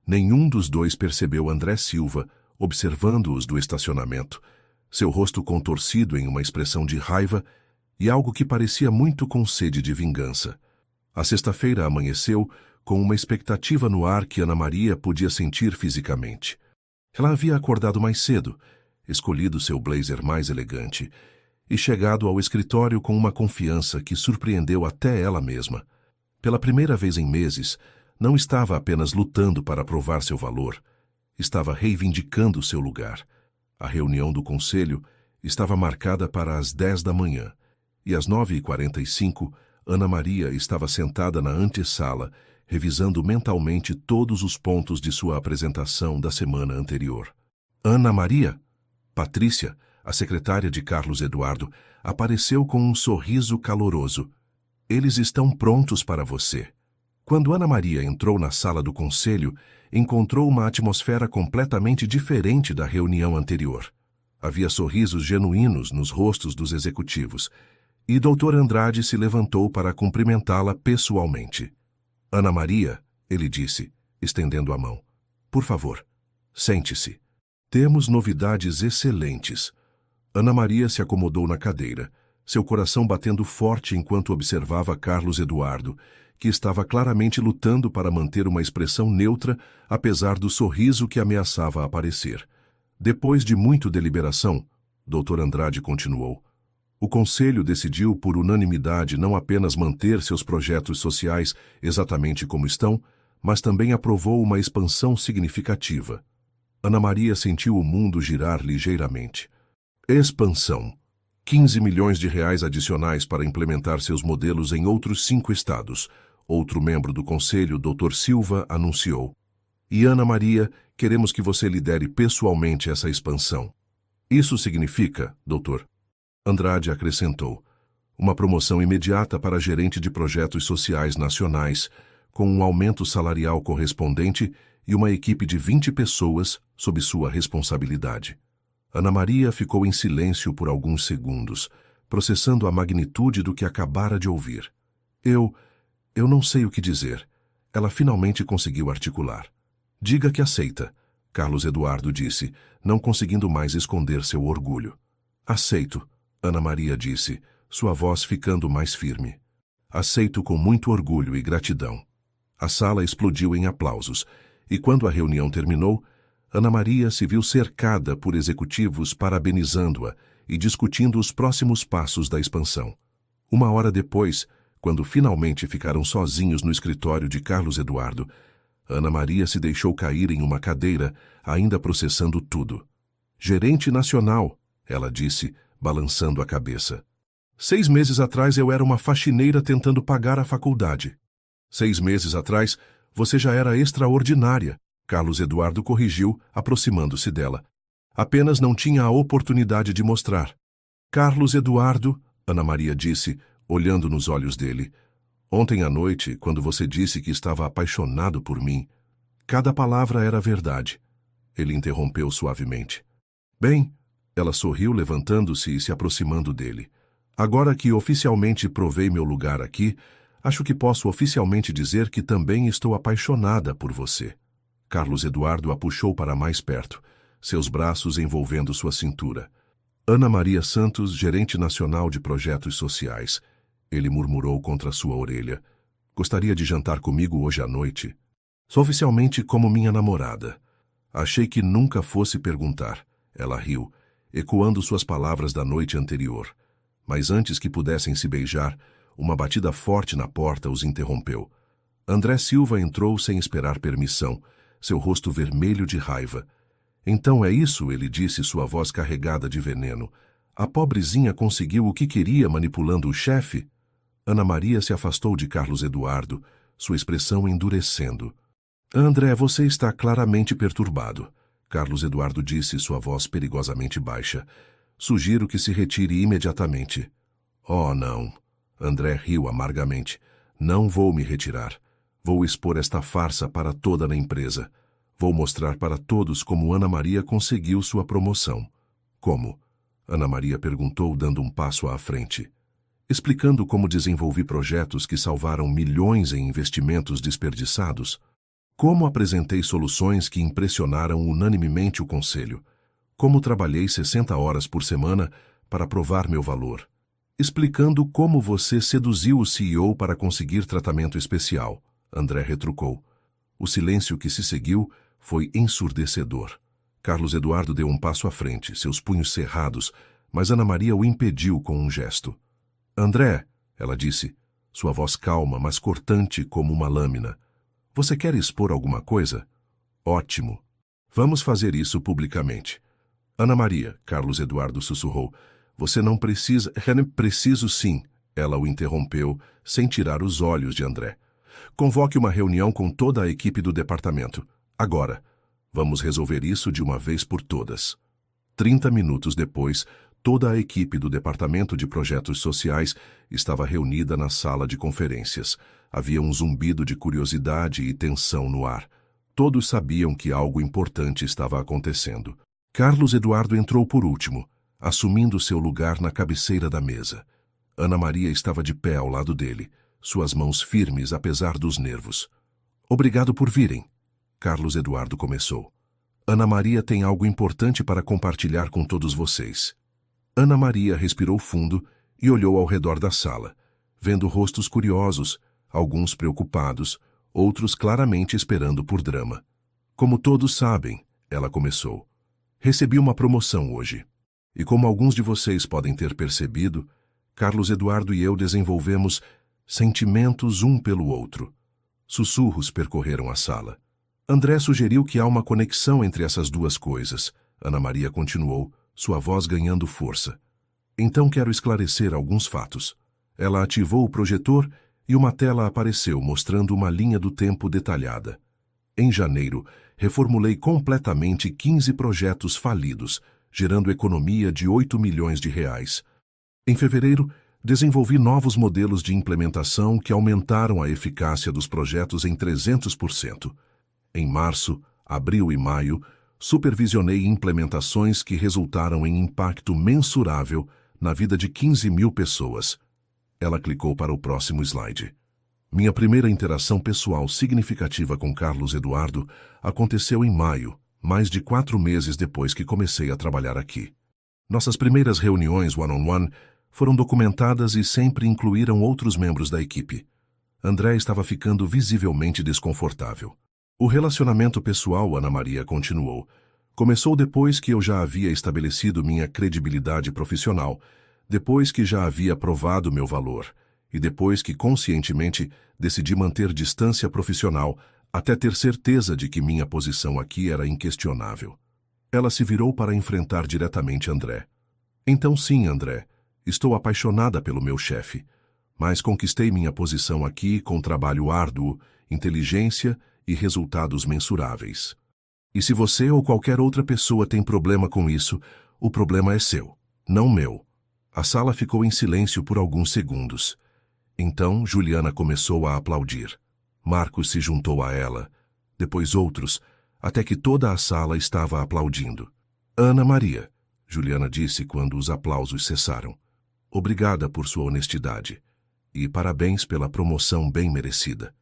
Speaker 1: nenhum dos dois percebeu André Silva, observando-os do estacionamento, seu rosto contorcido em uma expressão de raiva e algo que parecia muito com sede de vingança. A sexta-feira amanheceu com uma expectativa no ar que Ana Maria podia sentir fisicamente. Ela havia acordado mais cedo, escolhido seu blazer mais elegante e chegado ao escritório com uma confiança que surpreendeu até ela mesma. Pela primeira vez em meses, não estava apenas lutando para provar seu valor, estava reivindicando seu lugar. A reunião do conselho estava marcada para as 10 da manhã, e às 9h45, Ana Maria estava sentada na antessala, revisando mentalmente todos os pontos de sua apresentação da semana anterior. Ana Maria? Patrícia, a secretária de Carlos Eduardo, apareceu com um sorriso caloroso. Eles estão prontos para você. Quando Ana Maria entrou na sala do conselho, encontrou uma atmosfera completamente diferente da reunião anterior. Havia sorrisos genuínos nos rostos dos executivos, e Dr. Andrade se levantou para cumprimentá-la pessoalmente. Ana Maria, ele disse, estendendo a mão. Por favor, sente-se. Temos novidades excelentes. Ana Maria se acomodou na cadeira, seu coração batendo forte enquanto observava Carlos Eduardo, que estava claramente lutando para manter uma expressão neutra, apesar do sorriso que ameaçava aparecer. Depois de muita deliberação, Dr. Andrade continuou. O Conselho decidiu por unanimidade não apenas manter seus projetos sociais exatamente como estão, mas também aprovou uma expansão significativa. Ana Maria sentiu o mundo girar ligeiramente. Expansão. 15 milhões de reais adicionais para implementar seus modelos em outros 5 estados. Outro membro do Conselho, Dr. Silva, anunciou. E Ana Maria, queremos que você lidere pessoalmente essa expansão. Isso significa, doutor, Andrade acrescentou, uma promoção imediata para gerente de projetos sociais nacionais, com um aumento salarial correspondente e uma equipe de 20 pessoas sob sua responsabilidade. Ana Maria ficou em silêncio por alguns segundos, processando a magnitude do que acabara de ouvir. Eu não sei o que dizer. Ela finalmente conseguiu articular. Diga que aceita, Carlos Eduardo disse, não conseguindo mais esconder seu orgulho. Aceito, Ana Maria disse, sua voz ficando mais firme. Aceito com muito orgulho e gratidão. A sala explodiu em aplausos, e quando a reunião terminou, Ana Maria se viu cercada por executivos parabenizando-a e discutindo os próximos passos da expansão. Uma hora depois, quando finalmente ficaram sozinhos no escritório de Carlos Eduardo, Ana Maria se deixou cair em uma cadeira, ainda processando tudo. Gerente nacional, ela disse, balançando a cabeça. 6 meses atrás eu era uma faxineira tentando pagar a faculdade. 6 meses atrás, você já era extraordinária, Carlos Eduardo corrigiu, aproximando-se dela. Apenas não tinha a oportunidade de mostrar. Carlos Eduardo, Ana Maria disse, olhando nos olhos dele. Ontem à noite, quando você disse que estava apaixonado por mim, cada palavra era verdade. Ele interrompeu suavemente. Bem, ela sorriu levantando-se e se aproximando dele. Agora que oficialmente provei meu lugar aqui, acho que posso oficialmente dizer que também estou apaixonada por você. Carlos Eduardo a puxou para mais perto, seus braços envolvendo sua cintura. Ana Maria Santos, gerente nacional de projetos sociais. Ele murmurou contra sua orelha. Gostaria de jantar comigo hoje à noite? Sou oficialmente como minha namorada. Achei que nunca fosse perguntar. Ela riu, ecoando suas palavras da noite anterior. Mas antes que pudessem se beijar, uma batida forte na porta os interrompeu. André Silva entrou sem esperar permissão, seu rosto vermelho de raiva. Então é isso, ele disse, sua voz carregada de veneno. A pobrezinha conseguiu o que queria manipulando o chefe? Ana Maria se afastou de Carlos Eduardo, sua expressão endurecendo. André, você está claramente perturbado, Carlos Eduardo disse, sua voz perigosamente baixa. Sugiro que se retire imediatamente. Oh, não. André riu amargamente. Não vou me retirar. Vou expor esta farsa para toda a empresa. Vou mostrar para todos como Ana Maria conseguiu sua promoção. Como? Ana Maria perguntou, dando um passo à frente. Explicando como desenvolvi projetos que salvaram milhões em investimentos desperdiçados. Como apresentei soluções que impressionaram unanimemente o conselho. Como trabalhei 60 horas por semana para provar meu valor. Explicando como você seduziu o CEO para conseguir tratamento especial. André retrucou. O silêncio que se seguiu foi ensurdecedor. Carlos Eduardo deu um passo à frente, seus punhos cerrados, mas Ana Maria o impediu com um gesto. André, ela disse, sua voz calma, mas cortante como uma lâmina. Você quer expor alguma coisa? Ótimo. Vamos fazer isso publicamente. Ana Maria, Carlos Eduardo sussurrou, você não precisa... Preciso sim, ela o interrompeu, sem tirar os olhos de André. Convoque uma reunião com toda a equipe do departamento. Agora. Vamos resolver isso de uma vez por todas. 30 minutos depois, toda a equipe do Departamento de Projetos Sociais estava reunida na sala de conferências. Havia um zumbido de curiosidade e tensão no ar. Todos sabiam que algo importante estava acontecendo. Carlos Eduardo entrou por último, assumindo seu lugar na cabeceira da mesa. Ana Maria estava de pé ao lado dele, suas mãos firmes apesar dos nervos. Obrigado por virem. Carlos Eduardo começou. Ana Maria tem algo importante para compartilhar com todos vocês. Ana Maria respirou fundo e olhou ao redor da sala, vendo rostos curiosos, alguns preocupados, outros claramente esperando por drama. Como todos sabem, ela começou. Recebi uma promoção hoje. E como alguns de vocês podem ter percebido, Carlos Eduardo e eu desenvolvemos sentimentos um pelo outro. Sussurros percorreram a sala. André sugeriu que há uma conexão entre essas duas coisas. Ana Maria continuou, sua voz ganhando força. Então quero esclarecer alguns fatos. Ela ativou o projetor e uma tela apareceu mostrando uma linha do tempo detalhada. Em janeiro, reformulei completamente 15 projetos falidos, gerando economia de 8 milhões de reais. Em fevereiro, desenvolvi novos modelos de implementação que aumentaram a eficácia dos projetos em 300%. Em março, abril e maio, supervisionei implementações que resultaram em impacto mensurável na vida de 15 mil pessoas. Ela clicou para o próximo slide. Minha primeira interação pessoal significativa com Carlos Eduardo aconteceu em maio, mais de 4 meses depois que comecei a trabalhar aqui. Nossas primeiras reuniões one-on-one foram documentadas e sempre incluíram outros membros da equipe. André estava ficando visivelmente desconfortável. O relacionamento pessoal, Ana Maria continuou, começou depois que eu já havia estabelecido minha credibilidade profissional, depois que já havia provado meu valor, e depois que conscientemente decidi manter distância profissional até ter certeza de que minha posição aqui era inquestionável. Ela se virou para enfrentar diretamente André. Então sim, André, estou apaixonada pelo meu chefe, mas conquistei minha posição aqui com trabalho árduo, inteligência e resultados mensuráveis. E se você ou qualquer outra pessoa tem problema com isso, o problema é seu, não meu. A sala ficou em silêncio por alguns segundos. Então, Juliana começou a aplaudir. Marcos se juntou a ela, depois outros, até que toda a sala estava aplaudindo. Ana Maria, Juliana disse quando os aplausos cessaram. Obrigada por sua honestidade. E parabéns pela promoção bem merecida.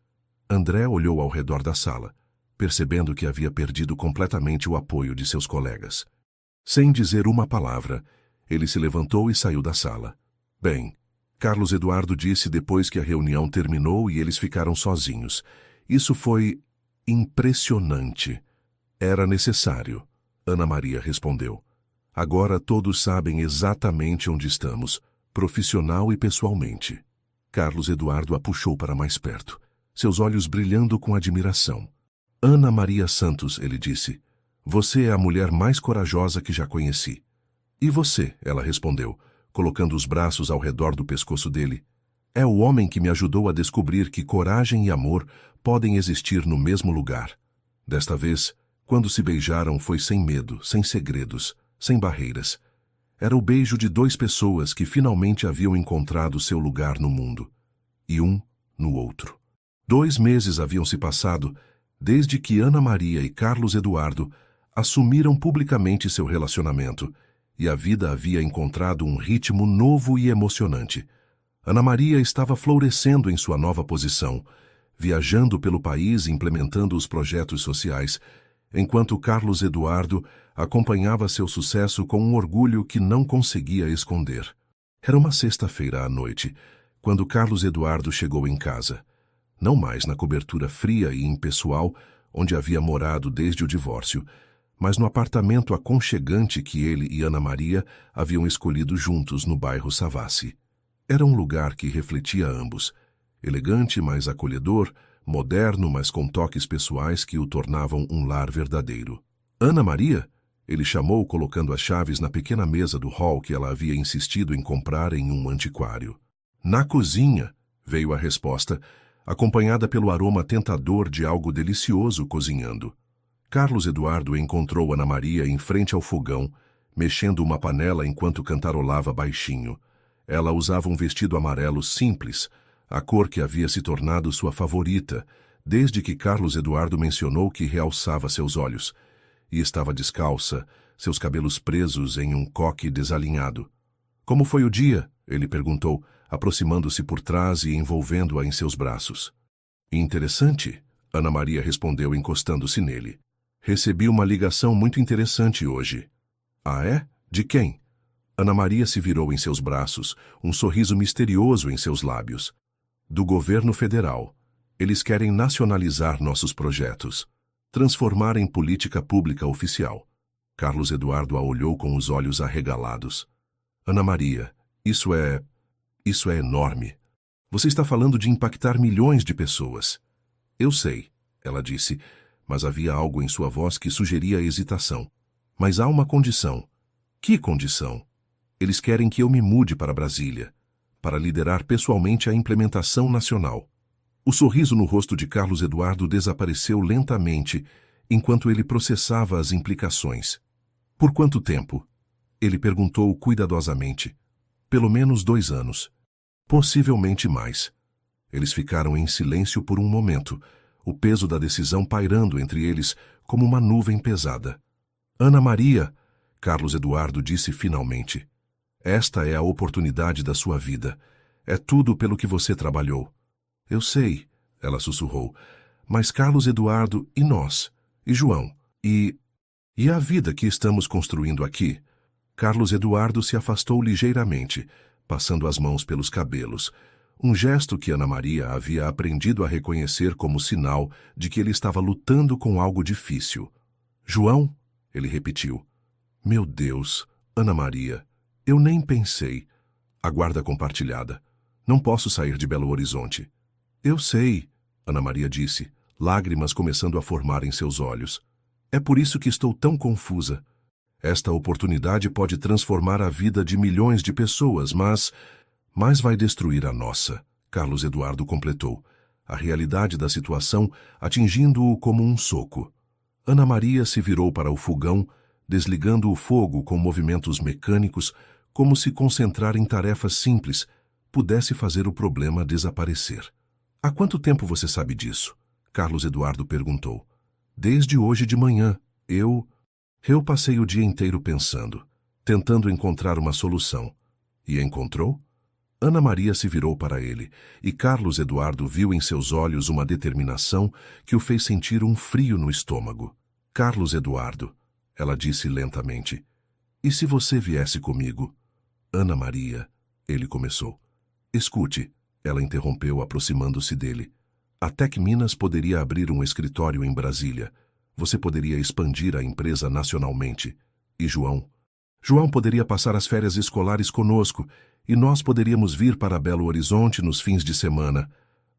Speaker 1: André olhou ao redor da sala, percebendo que havia perdido completamente o apoio de seus colegas. Sem dizer uma palavra, ele se levantou e saiu da sala. Bem, Carlos Eduardo disse depois que a reunião terminou e eles ficaram sozinhos. Isso foi impressionante. Era necessário, Ana Maria respondeu. Agora todos sabem exatamente onde estamos, profissional e pessoalmente. Carlos Eduardo a puxou para mais perto, seus olhos brilhando com admiração. Ana Maria Santos, ele disse, você é a mulher mais corajosa que já conheci. E você, ela respondeu, colocando os braços ao redor do pescoço dele. É o homem que me ajudou a descobrir que coragem e amor podem existir no mesmo lugar. Desta vez, quando se beijaram foi sem medo, sem segredos, sem barreiras. Era o beijo de 2 pessoas que finalmente haviam encontrado seu lugar no mundo. E um no outro. 2 meses haviam se passado desde que Ana Maria e Carlos Eduardo assumiram publicamente seu relacionamento, e a vida havia encontrado um ritmo novo e emocionante. Ana Maria estava florescendo em sua nova posição, viajando pelo país implementando os projetos sociais, enquanto Carlos Eduardo acompanhava seu sucesso com um orgulho que não conseguia esconder. Era uma sexta-feira à noite, quando Carlos Eduardo chegou em casa. Não mais na cobertura fria e impessoal onde havia morado desde o divórcio, mas no apartamento aconchegante que ele e Ana Maria haviam escolhido juntos no bairro Savassi. Era um lugar que refletia ambos, elegante, mas acolhedor, moderno, mas com toques pessoais que o tornavam um lar verdadeiro. Ana Maria? Ele chamou, colocando as chaves na pequena mesa do hall que ela havia insistido em comprar em um antiquário. Na cozinha, veio a resposta, acompanhada pelo aroma tentador de algo delicioso cozinhando. Carlos Eduardo encontrou Ana Maria em frente ao fogão, mexendo uma panela enquanto cantarolava baixinho. Ela usava um vestido amarelo simples, a cor que havia se tornado sua favorita, desde que Carlos Eduardo mencionou que realçava seus olhos, e estava descalça, seus cabelos presos em um coque desalinhado. Como foi o dia? Ele perguntou, aproximando-se por trás e envolvendo-a em seus braços. Interessante, Ana Maria respondeu encostando-se nele. Recebi uma ligação muito interessante hoje. Ah, é? De quem? Ana Maria se virou em seus braços, um sorriso misterioso em seus lábios. Do governo federal. Eles querem nacionalizar nossos projetos. Transformar em política pública oficial. Carlos Eduardo a olhou com os olhos arregalados. Ana Maria, isso é enorme. Você está falando de impactar milhões de pessoas. Eu sei, ela disse, mas havia algo em sua voz que sugeria hesitação. Mas há uma condição. Que condição? Eles querem que eu me mude para Brasília, para liderar pessoalmente a implementação nacional. O sorriso no rosto de Carlos Eduardo desapareceu lentamente enquanto ele processava as implicações. Por quanto tempo? Ele perguntou cuidadosamente. Pelo menos 2 anos. Possivelmente mais. Eles ficaram em silêncio por um momento, o peso da decisão pairando entre eles como uma nuvem pesada. Ana Maria, Carlos Eduardo disse finalmente. Esta é a oportunidade da sua vida. É tudo pelo que você trabalhou. Eu sei, ela sussurrou. Mas Carlos Eduardo e nós? E João? E a vida que estamos construindo aqui? Carlos Eduardo se afastou ligeiramente, passando as mãos pelos cabelos. Um gesto que Ana Maria havia aprendido a reconhecer como sinal de que ele estava lutando com algo difícil. João? Ele repetiu. Meu Deus, Ana Maria, eu nem pensei. A guarda compartilhada. Não posso sair de Belo Horizonte. Eu sei, Ana Maria disse, lágrimas começando a formar em seus olhos. É por isso que estou tão confusa. Esta oportunidade pode transformar a vida de milhões de pessoas, mas vai destruir a nossa, Carlos Eduardo completou, a realidade da situação atingindo-o como um soco. Ana Maria se virou para o fogão, desligando o fogo com movimentos mecânicos, como se concentrar em tarefas simples pudesse fazer o problema desaparecer. Há quanto tempo você sabe disso? Carlos Eduardo perguntou. Desde hoje de manhã. Eu passei o dia inteiro pensando, tentando encontrar uma solução. E encontrou? Ana Maria se virou para ele, e Carlos Eduardo viu em seus olhos uma determinação que o fez sentir um frio no estômago. Carlos Eduardo, ela disse lentamente, e se você viesse comigo? Ana Maria, ele começou. Escute, ela interrompeu aproximando-se dele. A Tec Minas poderia abrir um escritório em Brasília. Você poderia expandir a empresa nacionalmente. E João? João poderia passar as férias escolares conosco e nós poderíamos vir para Belo Horizonte nos fins de semana.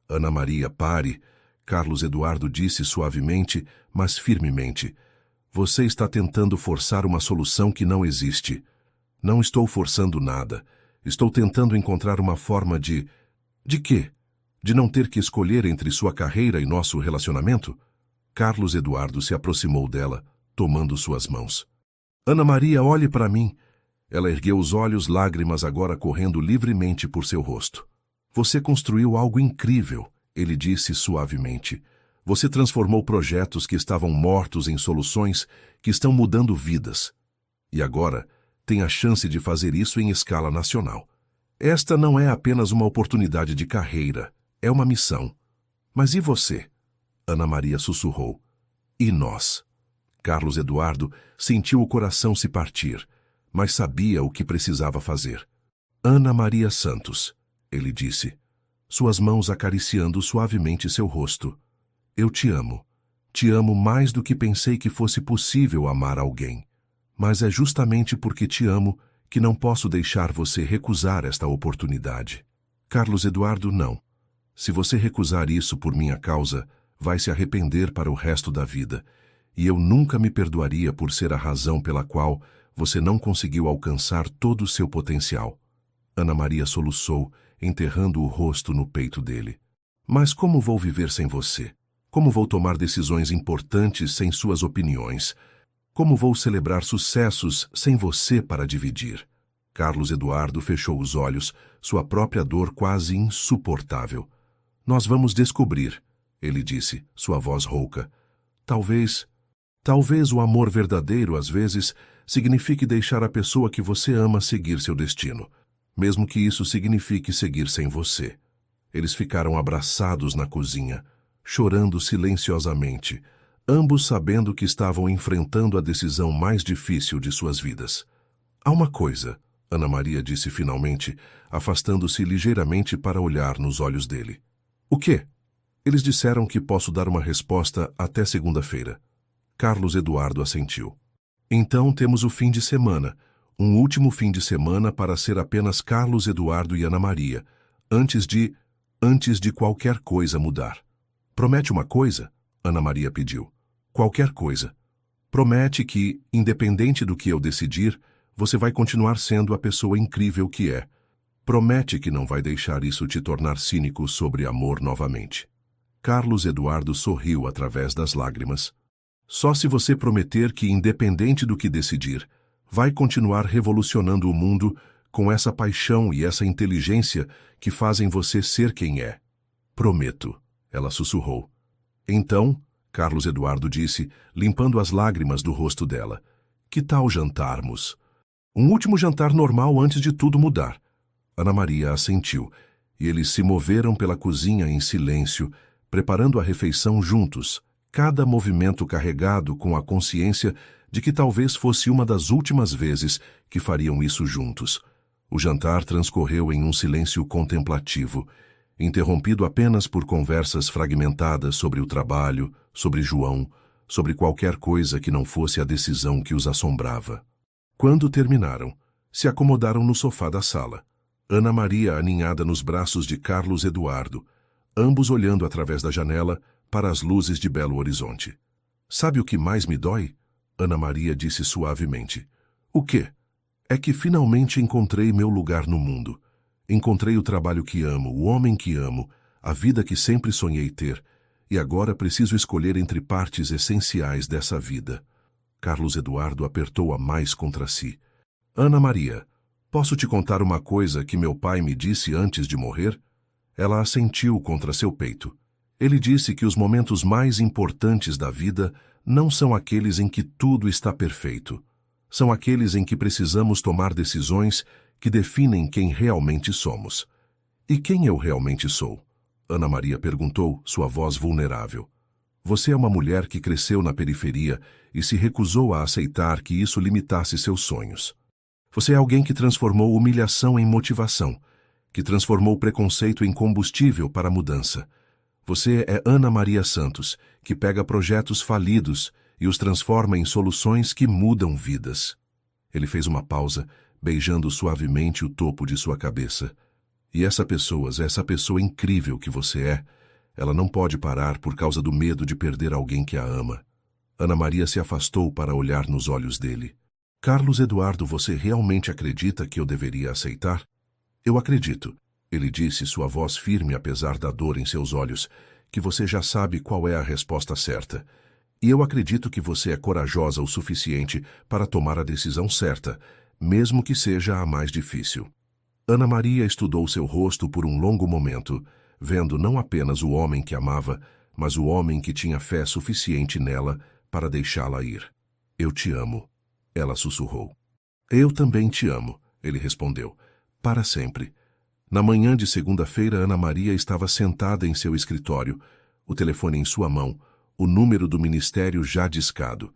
Speaker 1: Ana Maria, pare. Carlos Eduardo disse suavemente, mas firmemente. Você está tentando forçar uma solução que não existe. Não estou forçando nada. Estou tentando encontrar uma forma de... De quê? De não ter que escolher entre sua carreira e nosso relacionamento? Carlos Eduardo se aproximou dela, tomando suas mãos. Ana Maria, olhe para mim. Ela ergueu os olhos, lágrimas agora correndo livremente por seu rosto. Você construiu algo incrível, ele disse suavemente. Você transformou projetos que estavam mortos em soluções que estão mudando vidas. E agora tem a chance de fazer isso em escala nacional. Esta não é apenas uma oportunidade de carreira, é uma missão. Mas e você? Ana Maria sussurrou. E nós? Carlos Eduardo sentiu o coração se partir, mas sabia o que precisava fazer. Ana Maria Santos, ele disse, suas mãos acariciando suavemente seu rosto. Eu te amo. Te amo mais do que pensei que fosse possível amar alguém. Mas é justamente porque te amo que não posso deixar você recusar esta oportunidade. Carlos Eduardo, não. Se você recusar isso por minha causa, vai se arrepender para o resto da vida, e eu nunca me perdoaria por ser a razão pela qual você não conseguiu alcançar todo o seu potencial. Ana Maria soluçou, enterrando o rosto no peito dele. Mas como vou viver sem você? Como vou tomar decisões importantes sem suas opiniões? Como vou celebrar sucessos sem você para dividir? Carlos Eduardo fechou os olhos, sua própria dor quase insuportável. Nós vamos descobrir, ele disse, sua voz rouca. Talvez o amor verdadeiro, às vezes, signifique deixar a pessoa que você ama seguir seu destino, mesmo que isso signifique seguir sem você. Eles ficaram abraçados na cozinha, chorando silenciosamente, ambos sabendo que estavam enfrentando a decisão mais difícil de suas vidas. Há uma coisa, Ana Maria disse finalmente, afastando-se ligeiramente para olhar nos olhos dele. O quê? Eles disseram que posso dar uma resposta até segunda-feira. Carlos Eduardo assentiu. Então temos o fim de semana, um último fim de semana para ser apenas Carlos Eduardo e Ana Maria, antes de qualquer coisa mudar. Promete uma coisa? Ana Maria pediu. Qualquer coisa. Promete que, independente do que eu decidir, você vai continuar sendo a pessoa incrível que é. Promete que não vai deixar isso te tornar cínico sobre amor novamente. Carlos Eduardo sorriu através das lágrimas. Só se você prometer que, independente do que decidir, vai continuar revolucionando o mundo com essa paixão e essa inteligência que fazem você ser quem é. Prometo, ela sussurrou. Então, Carlos Eduardo disse, limpando as lágrimas do rosto dela, que tal jantarmos? Um último jantar normal antes de tudo mudar. Ana Maria assentiu, e eles se moveram pela cozinha em silêncio, preparando a refeição juntos, cada movimento carregado com a consciência de que talvez fosse uma das últimas vezes que fariam isso juntos. O jantar transcorreu em um silêncio contemplativo, interrompido apenas por conversas fragmentadas sobre o trabalho, sobre João, sobre qualquer coisa que não fosse a decisão que os assombrava. Quando terminaram, se acomodaram no sofá da sala. Ana Maria aninhada nos braços de Carlos Eduardo, ambos olhando através da janela para as luzes de Belo Horizonte. "Sabe o que mais me dói?" Ana Maria disse suavemente. "O quê?" "É que finalmente encontrei meu lugar no mundo. Encontrei o trabalho que amo, o homem que amo, a vida que sempre sonhei ter, e agora preciso escolher entre partes essenciais dessa vida." Carlos Eduardo apertou-a mais contra si. "Ana Maria, posso te contar uma coisa que meu pai me disse antes de morrer?" Ela assentiu contra seu peito. "Ele disse que os momentos mais importantes da vida não são aqueles em que tudo está perfeito. São aqueles em que precisamos tomar decisões que definem quem realmente somos." "E quem eu realmente sou?" Ana Maria perguntou, sua voz vulnerável. "Você é uma mulher que cresceu na periferia e se recusou a aceitar que isso limitasse seus sonhos. Você é alguém que transformou humilhação em motivação, que transformou preconceito em combustível para a mudança. Você é Ana Maria Santos, que pega projetos falidos e os transforma em soluções que mudam vidas." Ele fez uma pausa, beijando suavemente o topo de sua cabeça. "E essa pessoa incrível que você é, ela não pode parar por causa do medo de perder alguém que a ama." Ana Maria se afastou para olhar nos olhos dele. "Carlos Eduardo, você realmente acredita que eu deveria aceitar?" "Eu acredito," ele disse, sua voz firme apesar da dor em seus olhos, "que você já sabe qual é a resposta certa. E eu acredito que você é corajosa o suficiente para tomar a decisão certa, mesmo que seja a mais difícil." Ana Maria estudou seu rosto por um longo momento, vendo não apenas o homem que amava, mas o homem que tinha fé suficiente nela para deixá-la ir. "Eu te amo," ela sussurrou. "Eu também te amo," ele respondeu. "Para sempre." Na manhã de segunda-feira, Ana Maria estava sentada em seu escritório, o telefone em sua mão, o número do ministério já discado.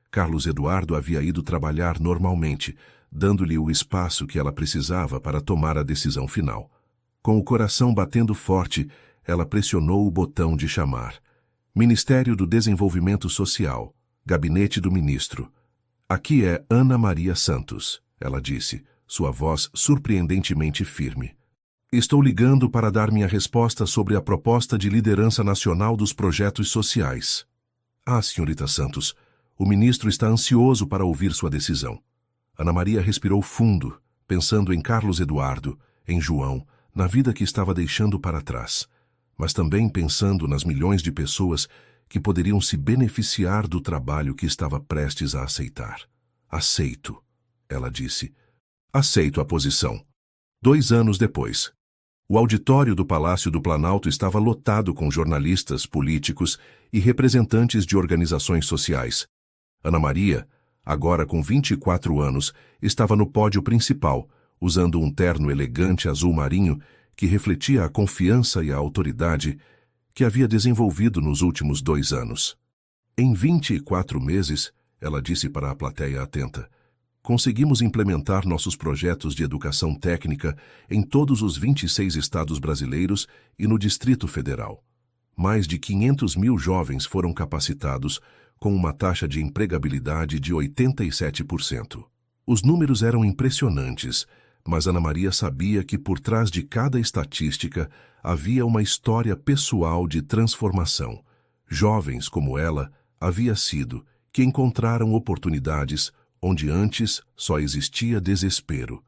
Speaker 1: Carlos Eduardo havia ido trabalhar normalmente, dando-lhe o espaço que ela precisava para tomar a decisão final. Com o coração batendo forte, ela pressionou o botão de chamar. "Ministério do Desenvolvimento Social, Gabinete do Ministro. Aqui é Ana Maria Santos," ela disse, sua voz surpreendentemente firme. "Estou ligando para dar minha resposta sobre a proposta de liderança nacional dos projetos sociais." "Ah, senhorita Santos, o ministro está ansioso para ouvir sua decisão." Ana Maria respirou fundo, pensando em Carlos Eduardo, em João, na vida que estava deixando para trás, mas também pensando nas milhões de pessoas que poderiam se beneficiar do trabalho que estava prestes a aceitar. "Aceito," ela disse. "Aceito a posição." 2 anos depois. O auditório do Palácio do Planalto estava lotado com jornalistas, políticos e representantes de organizações sociais. Ana Maria, agora com 24 anos, estava no pódio principal, usando um terno elegante azul marinho que refletia a confiança e a autoridade que havia desenvolvido nos últimos 2 anos. "Em 24 meses," ela disse para a plateia atenta, "conseguimos implementar nossos projetos de educação técnica em todos os 26 estados brasileiros e no Distrito Federal. Mais de 500 mil jovens foram capacitados, com uma taxa de empregabilidade de 87%. Os números eram impressionantes, mas Ana Maria sabia que por trás de cada estatística havia uma história pessoal de transformação. Jovens como ela havia sido, que encontraram oportunidades onde antes só existia desespero.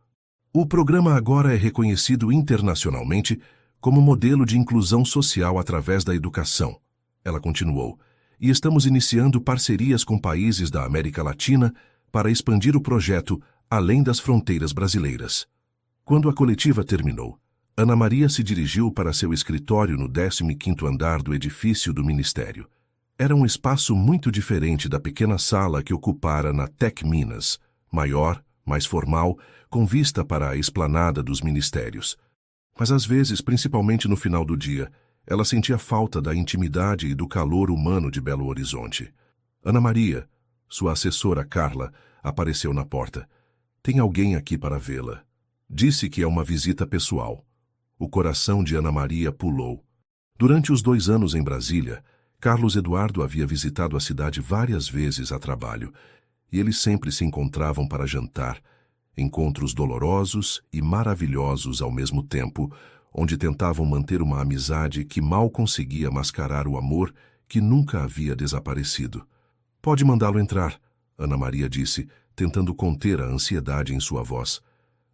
Speaker 1: O programa agora é reconhecido internacionalmente como modelo de inclusão social através da educação, ela continuou, e estamos iniciando parcerias com países da América Latina para expandir o projeto além das fronteiras brasileiras. Quando a coletiva terminou, Ana Maria se dirigiu para seu escritório no 15º andar do edifício do Ministério. Era um espaço muito diferente da pequena sala que ocupara na Tec Minas, maior, mais formal, com vista para a esplanada dos ministérios. Mas às vezes, principalmente no final do dia, ela sentia falta da intimidade e do calor humano de Belo Horizonte. Ana Maria, sua assessora Carla, apareceu na porta. Tem alguém aqui para vê-la. Disse que é uma visita pessoal. O coração de Ana Maria pulou. Durante os 2 anos em Brasília, Carlos Eduardo havia visitado a cidade várias vezes a trabalho, e eles sempre se encontravam para jantar, encontros dolorosos e maravilhosos ao mesmo tempo, onde tentavam manter uma amizade que mal conseguia mascarar o amor que nunca havia desaparecido. Pode mandá-lo entrar, Ana Maria disse, tentando conter a ansiedade em sua voz.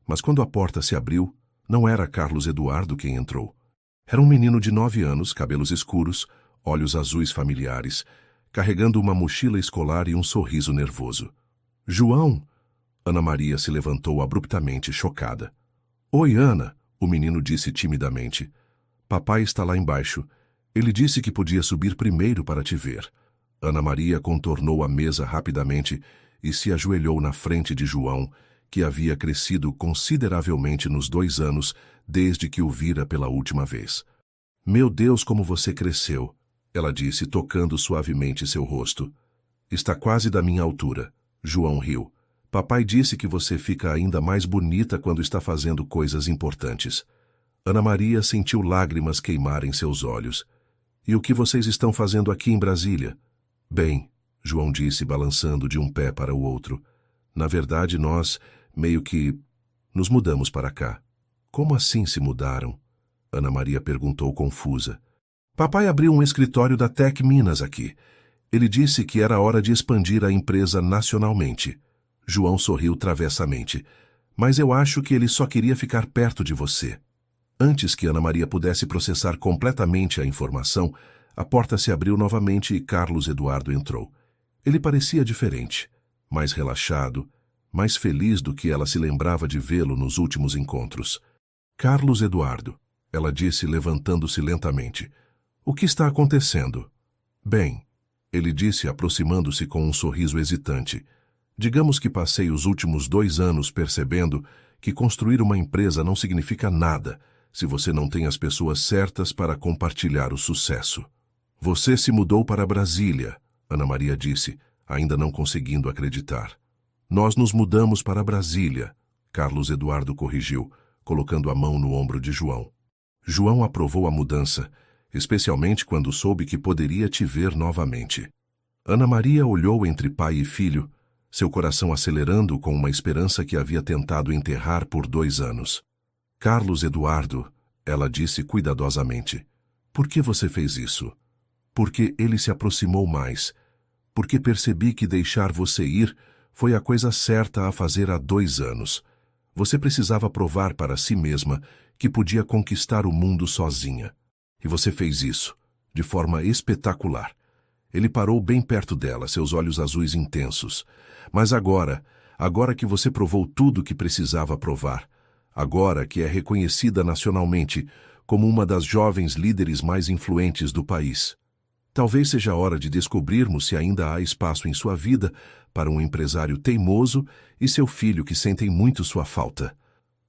Speaker 1: Mas quando a porta se abriu, não era Carlos Eduardo quem entrou. Era um menino de 9 anos, cabelos escuros, olhos azuis familiares, carregando uma mochila escolar e um sorriso nervoso. João! Ana Maria se levantou abruptamente, chocada. Oi, Ana, o menino disse timidamente. Papai está lá embaixo. Ele disse que podia subir primeiro para te ver. Ana Maria contornou a mesa rapidamente e se ajoelhou na frente de João, que havia crescido consideravelmente nos 2 anos desde que o vira pela última vez. Meu Deus, como você cresceu, ela disse, tocando suavemente seu rosto. Está quase da minha altura. João riu. Papai disse que você fica ainda mais bonita quando está fazendo coisas importantes. Ana Maria sentiu lágrimas queimar em seus olhos. E o que vocês estão fazendo aqui em Brasília? Bem, João disse, balançando de um pé para o outro. Na verdade, nós, meio que, nos mudamos para cá. Como assim se mudaram? Ana Maria perguntou confusa. Papai abriu um escritório da Tec Minas aqui. Ele disse que era hora de expandir a empresa nacionalmente. João sorriu travessamente. Mas eu acho que ele só queria ficar perto de você. Antes que Ana Maria pudesse processar completamente a informação, a porta se abriu novamente e Carlos Eduardo entrou. Ele parecia diferente, mais relaxado, mais feliz do que ela se lembrava de vê-lo nos últimos encontros. Carlos Eduardo, ela disse levantando-se lentamente. O que está acontecendo? Bem, ele disse aproximando-se com um sorriso hesitante. Digamos que passei os últimos 2 anos percebendo que construir uma empresa não significa nada se você não tem as pessoas certas para compartilhar o sucesso. Você se mudou para Brasília, Ana Maria disse, ainda não conseguindo acreditar. Nós nos mudamos para Brasília, Carlos Eduardo corrigiu, colocando a mão no ombro de João. João aprovou a mudança, especialmente quando soube que poderia te ver novamente. Ana Maria olhou entre pai e filho, seu coração acelerando com uma esperança que havia tentado enterrar por 2 anos. Carlos Eduardo, ela disse cuidadosamente, por que você fez isso? Porque ele se aproximou mais, porque percebi que deixar você ir foi a coisa certa a fazer há 2 anos. Você precisava provar para si mesma que podia conquistar o mundo sozinha. E você fez isso, de forma espetacular. Ele parou bem perto dela, seus olhos azuis intensos. Mas agora que você provou tudo o que precisava provar, agora que é reconhecida nacionalmente como uma das jovens líderes mais influentes do país, talvez seja a hora de descobrirmos se ainda há espaço em sua vida para um empresário teimoso e seu filho que sentem muito sua falta.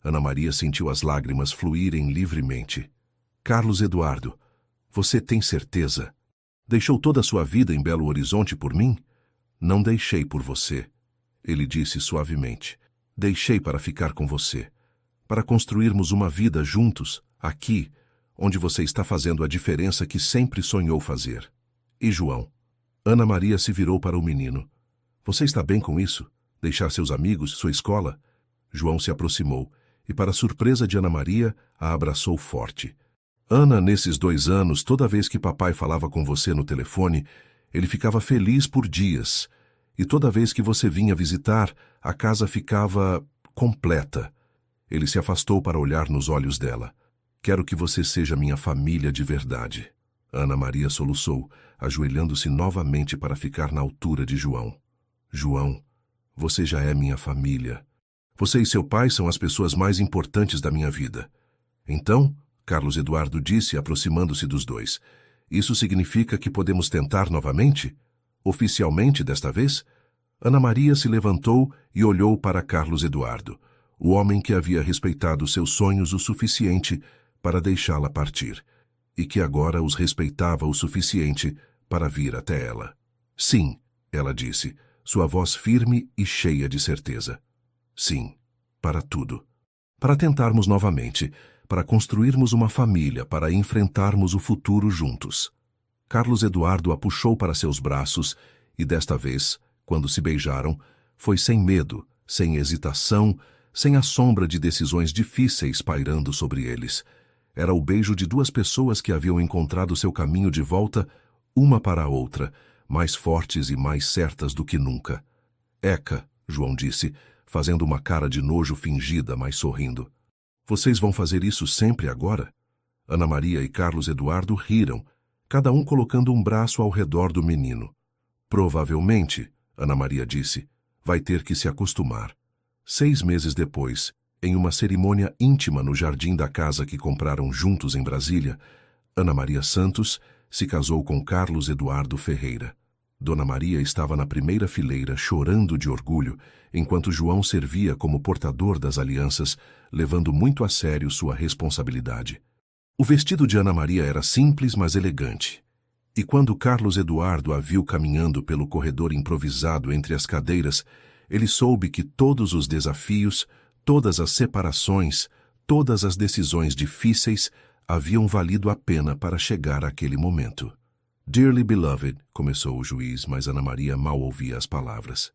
Speaker 1: Ana Maria sentiu as lágrimas fluírem livremente. Carlos Eduardo, você tem certeza? Deixou toda a sua vida em Belo Horizonte por mim? Não deixei por você, ele disse suavemente. Deixei para ficar com você, para construirmos uma vida juntos, aqui, onde você está fazendo a diferença que sempre sonhou fazer. E João? Ana Maria se virou para o menino. Você está bem com isso? Deixar seus amigos, sua escola? João se aproximou e, para surpresa de Ana Maria, a abraçou forte. Ana, nesses 2 anos, toda vez que papai falava com você no telefone, ele ficava feliz por dias. E toda vez que você vinha visitar, a casa ficava completa. Ele se afastou para olhar nos olhos dela. Quero que você seja minha família de verdade. Ana Maria soluçou, ajoelhando-se novamente para ficar na altura de João. João, você já é minha família. Você e seu pai são as pessoas mais importantes da minha vida. Então, Carlos Eduardo disse, aproximando-se dos dois, isso significa que podemos tentar novamente? Oficialmente desta vez? Ana Maria se levantou e olhou para Carlos Eduardo, o homem que havia respeitado seus sonhos o suficiente para deixá-la partir, e que agora os respeitava o suficiente para vir até ela. Sim, ela disse, sua voz firme e cheia de certeza. Sim, para tudo. Para tentarmos novamente, para construirmos uma família, para enfrentarmos o futuro juntos. Carlos Eduardo a puxou para seus braços e desta vez, quando se beijaram, foi sem medo, sem hesitação, sem a sombra de decisões difíceis pairando sobre eles. Era o beijo de duas pessoas que haviam encontrado seu caminho de volta, uma para a outra, mais fortes e mais certas do que nunca. Eca, João disse, fazendo uma cara de nojo fingida, mas sorrindo. Vocês vão fazer isso sempre agora? Ana Maria e Carlos Eduardo riram, cada um colocando um braço ao redor do menino. Provavelmente, Ana Maria disse, vai ter que se acostumar. 6 meses depois, em uma cerimônia íntima no jardim da casa que compraram juntos em Brasília, Ana Maria Santos se casou com Carlos Eduardo Ferreira. Dona Maria estava na primeira fileira chorando de orgulho, enquanto João servia como portador das alianças, levando muito a sério sua responsabilidade. O vestido de Ana Maria era simples, mas elegante. E quando Carlos Eduardo a viu caminhando pelo corredor improvisado entre as cadeiras, ele soube que todos os desafios, todas as separações, todas as decisões difíceis haviam valido a pena para chegar àquele momento. Dearly beloved, começou o juiz, mas Ana Maria mal ouvia as palavras.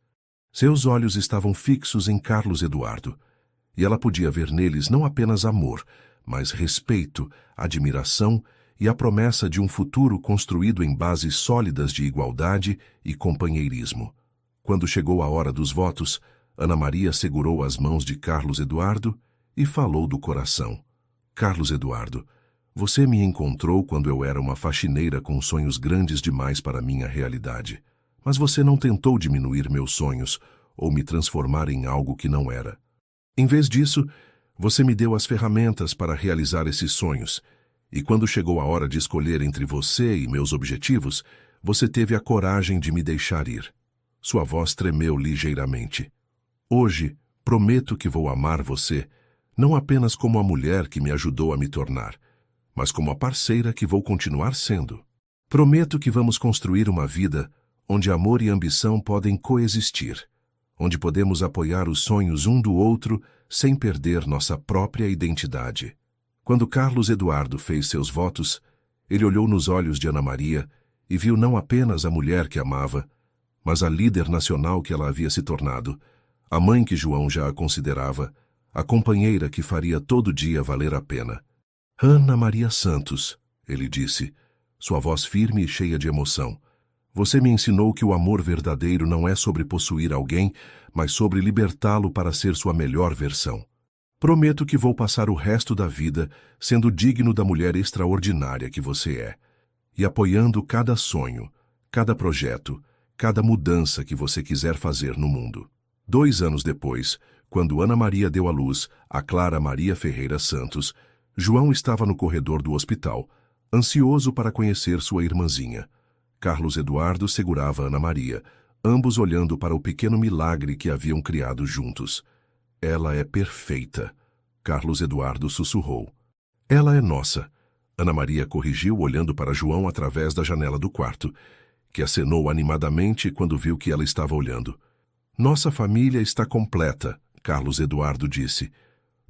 Speaker 1: Seus olhos estavam fixos em Carlos Eduardo, e ela podia ver neles não apenas amor, mas respeito, admiração e a promessa de um futuro construído em bases sólidas de igualdade e companheirismo. Quando chegou a hora dos votos, Ana Maria segurou as mãos de Carlos Eduardo e falou do coração. Carlos Eduardo, você me encontrou quando eu era uma faxineira com sonhos grandes demais para minha realidade. Mas você não tentou diminuir meus sonhos ou me transformar em algo que não era. Em vez disso, você me deu as ferramentas para realizar esses sonhos. E quando chegou a hora de escolher entre você e meus objetivos, você teve a coragem de me deixar ir. Sua voz tremeu ligeiramente. Hoje, prometo que vou amar você, não apenas como a mulher que me ajudou a me tornar, mas como a parceira que vou continuar sendo. Prometo que vamos construir uma vida onde amor e ambição podem coexistir, onde podemos apoiar os sonhos um do outro sem perder nossa própria identidade. Quando Carlos Eduardo fez seus votos, ele olhou nos olhos de Ana Maria e viu não apenas a mulher que amava, mas a líder nacional que ela havia se tornado, a mãe que João já a considerava, a companheira que faria todo dia valer a pena. Ana Maria Santos, ele disse, sua voz firme e cheia de emoção. Você me ensinou que o amor verdadeiro não é sobre possuir alguém, mas sobre libertá-lo para ser sua melhor versão. Prometo que vou passar o resto da vida sendo digno da mulher extraordinária que você é, e apoiando cada sonho, cada projeto, cada mudança que você quiser fazer no mundo. 2 anos depois, quando Ana Maria deu à luz a Clara Maria Ferreira Santos, João estava no corredor do hospital, ansioso para conhecer sua irmãzinha. Carlos Eduardo segurava Ana Maria, ambos olhando para o pequeno milagre que haviam criado juntos. Ela é perfeita, Carlos Eduardo sussurrou. Ela é nossa, Ana Maria corrigiu olhando para João através da janela do quarto, que acenou animadamente quando viu que ela estava olhando. Nossa família está completa, Carlos Eduardo disse.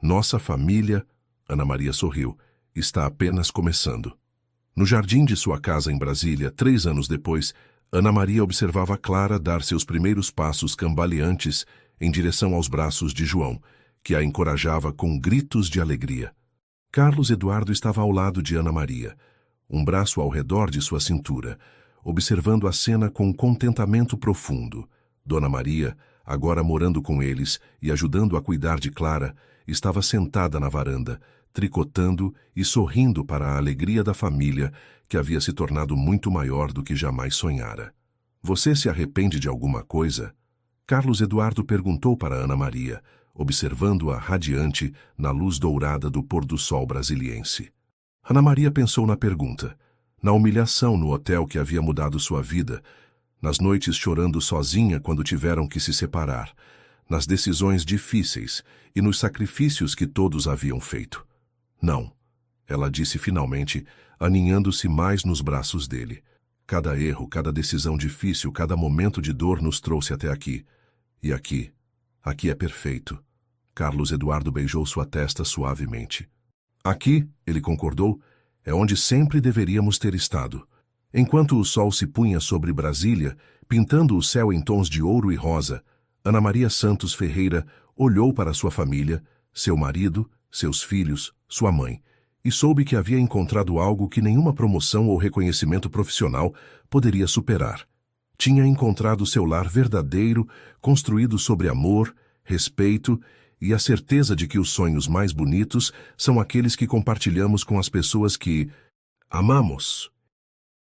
Speaker 1: Nossa família, Ana Maria sorriu, está apenas começando. No jardim de sua casa em Brasília, 3 anos depois, Ana Maria observava Clara dar seus primeiros passos cambaleantes em direção aos braços de João, que a encorajava com gritos de alegria. Carlos Eduardo estava ao lado de Ana Maria, um braço ao redor de sua cintura, observando a cena com contentamento profundo. Dona Maria, agora morando com eles e ajudando a cuidar de Clara, estava sentada na varanda, tricotando e sorrindo para a alegria da família, que havia se tornado muito maior do que jamais sonhara. Você se arrepende de alguma coisa? Carlos Eduardo perguntou para Ana Maria, observando-a radiante na luz dourada do pôr-do-sol brasiliense. Ana Maria pensou na pergunta, na humilhação no hotel que havia mudado sua vida, nas noites chorando sozinha quando tiveram que se separar, nas decisões difíceis e nos sacrifícios que todos haviam feito. Não, ela disse finalmente, aninhando-se mais nos braços dele. Cada erro, cada decisão difícil, cada momento de dor nos trouxe até aqui. E aqui é perfeito. Carlos Eduardo beijou sua testa suavemente. Aqui, ele concordou, é onde sempre deveríamos ter estado. Enquanto o sol se punha sobre Brasília, pintando o céu em tons de ouro e rosa, Ana Maria Santos Ferreira olhou para sua família, seu marido, seus filhos, sua mãe, e soube que havia encontrado algo que nenhuma promoção ou reconhecimento profissional poderia superar. Tinha encontrado seu lar verdadeiro, construído sobre amor, respeito e a certeza de que os sonhos mais bonitos são aqueles que compartilhamos com as pessoas que amamos.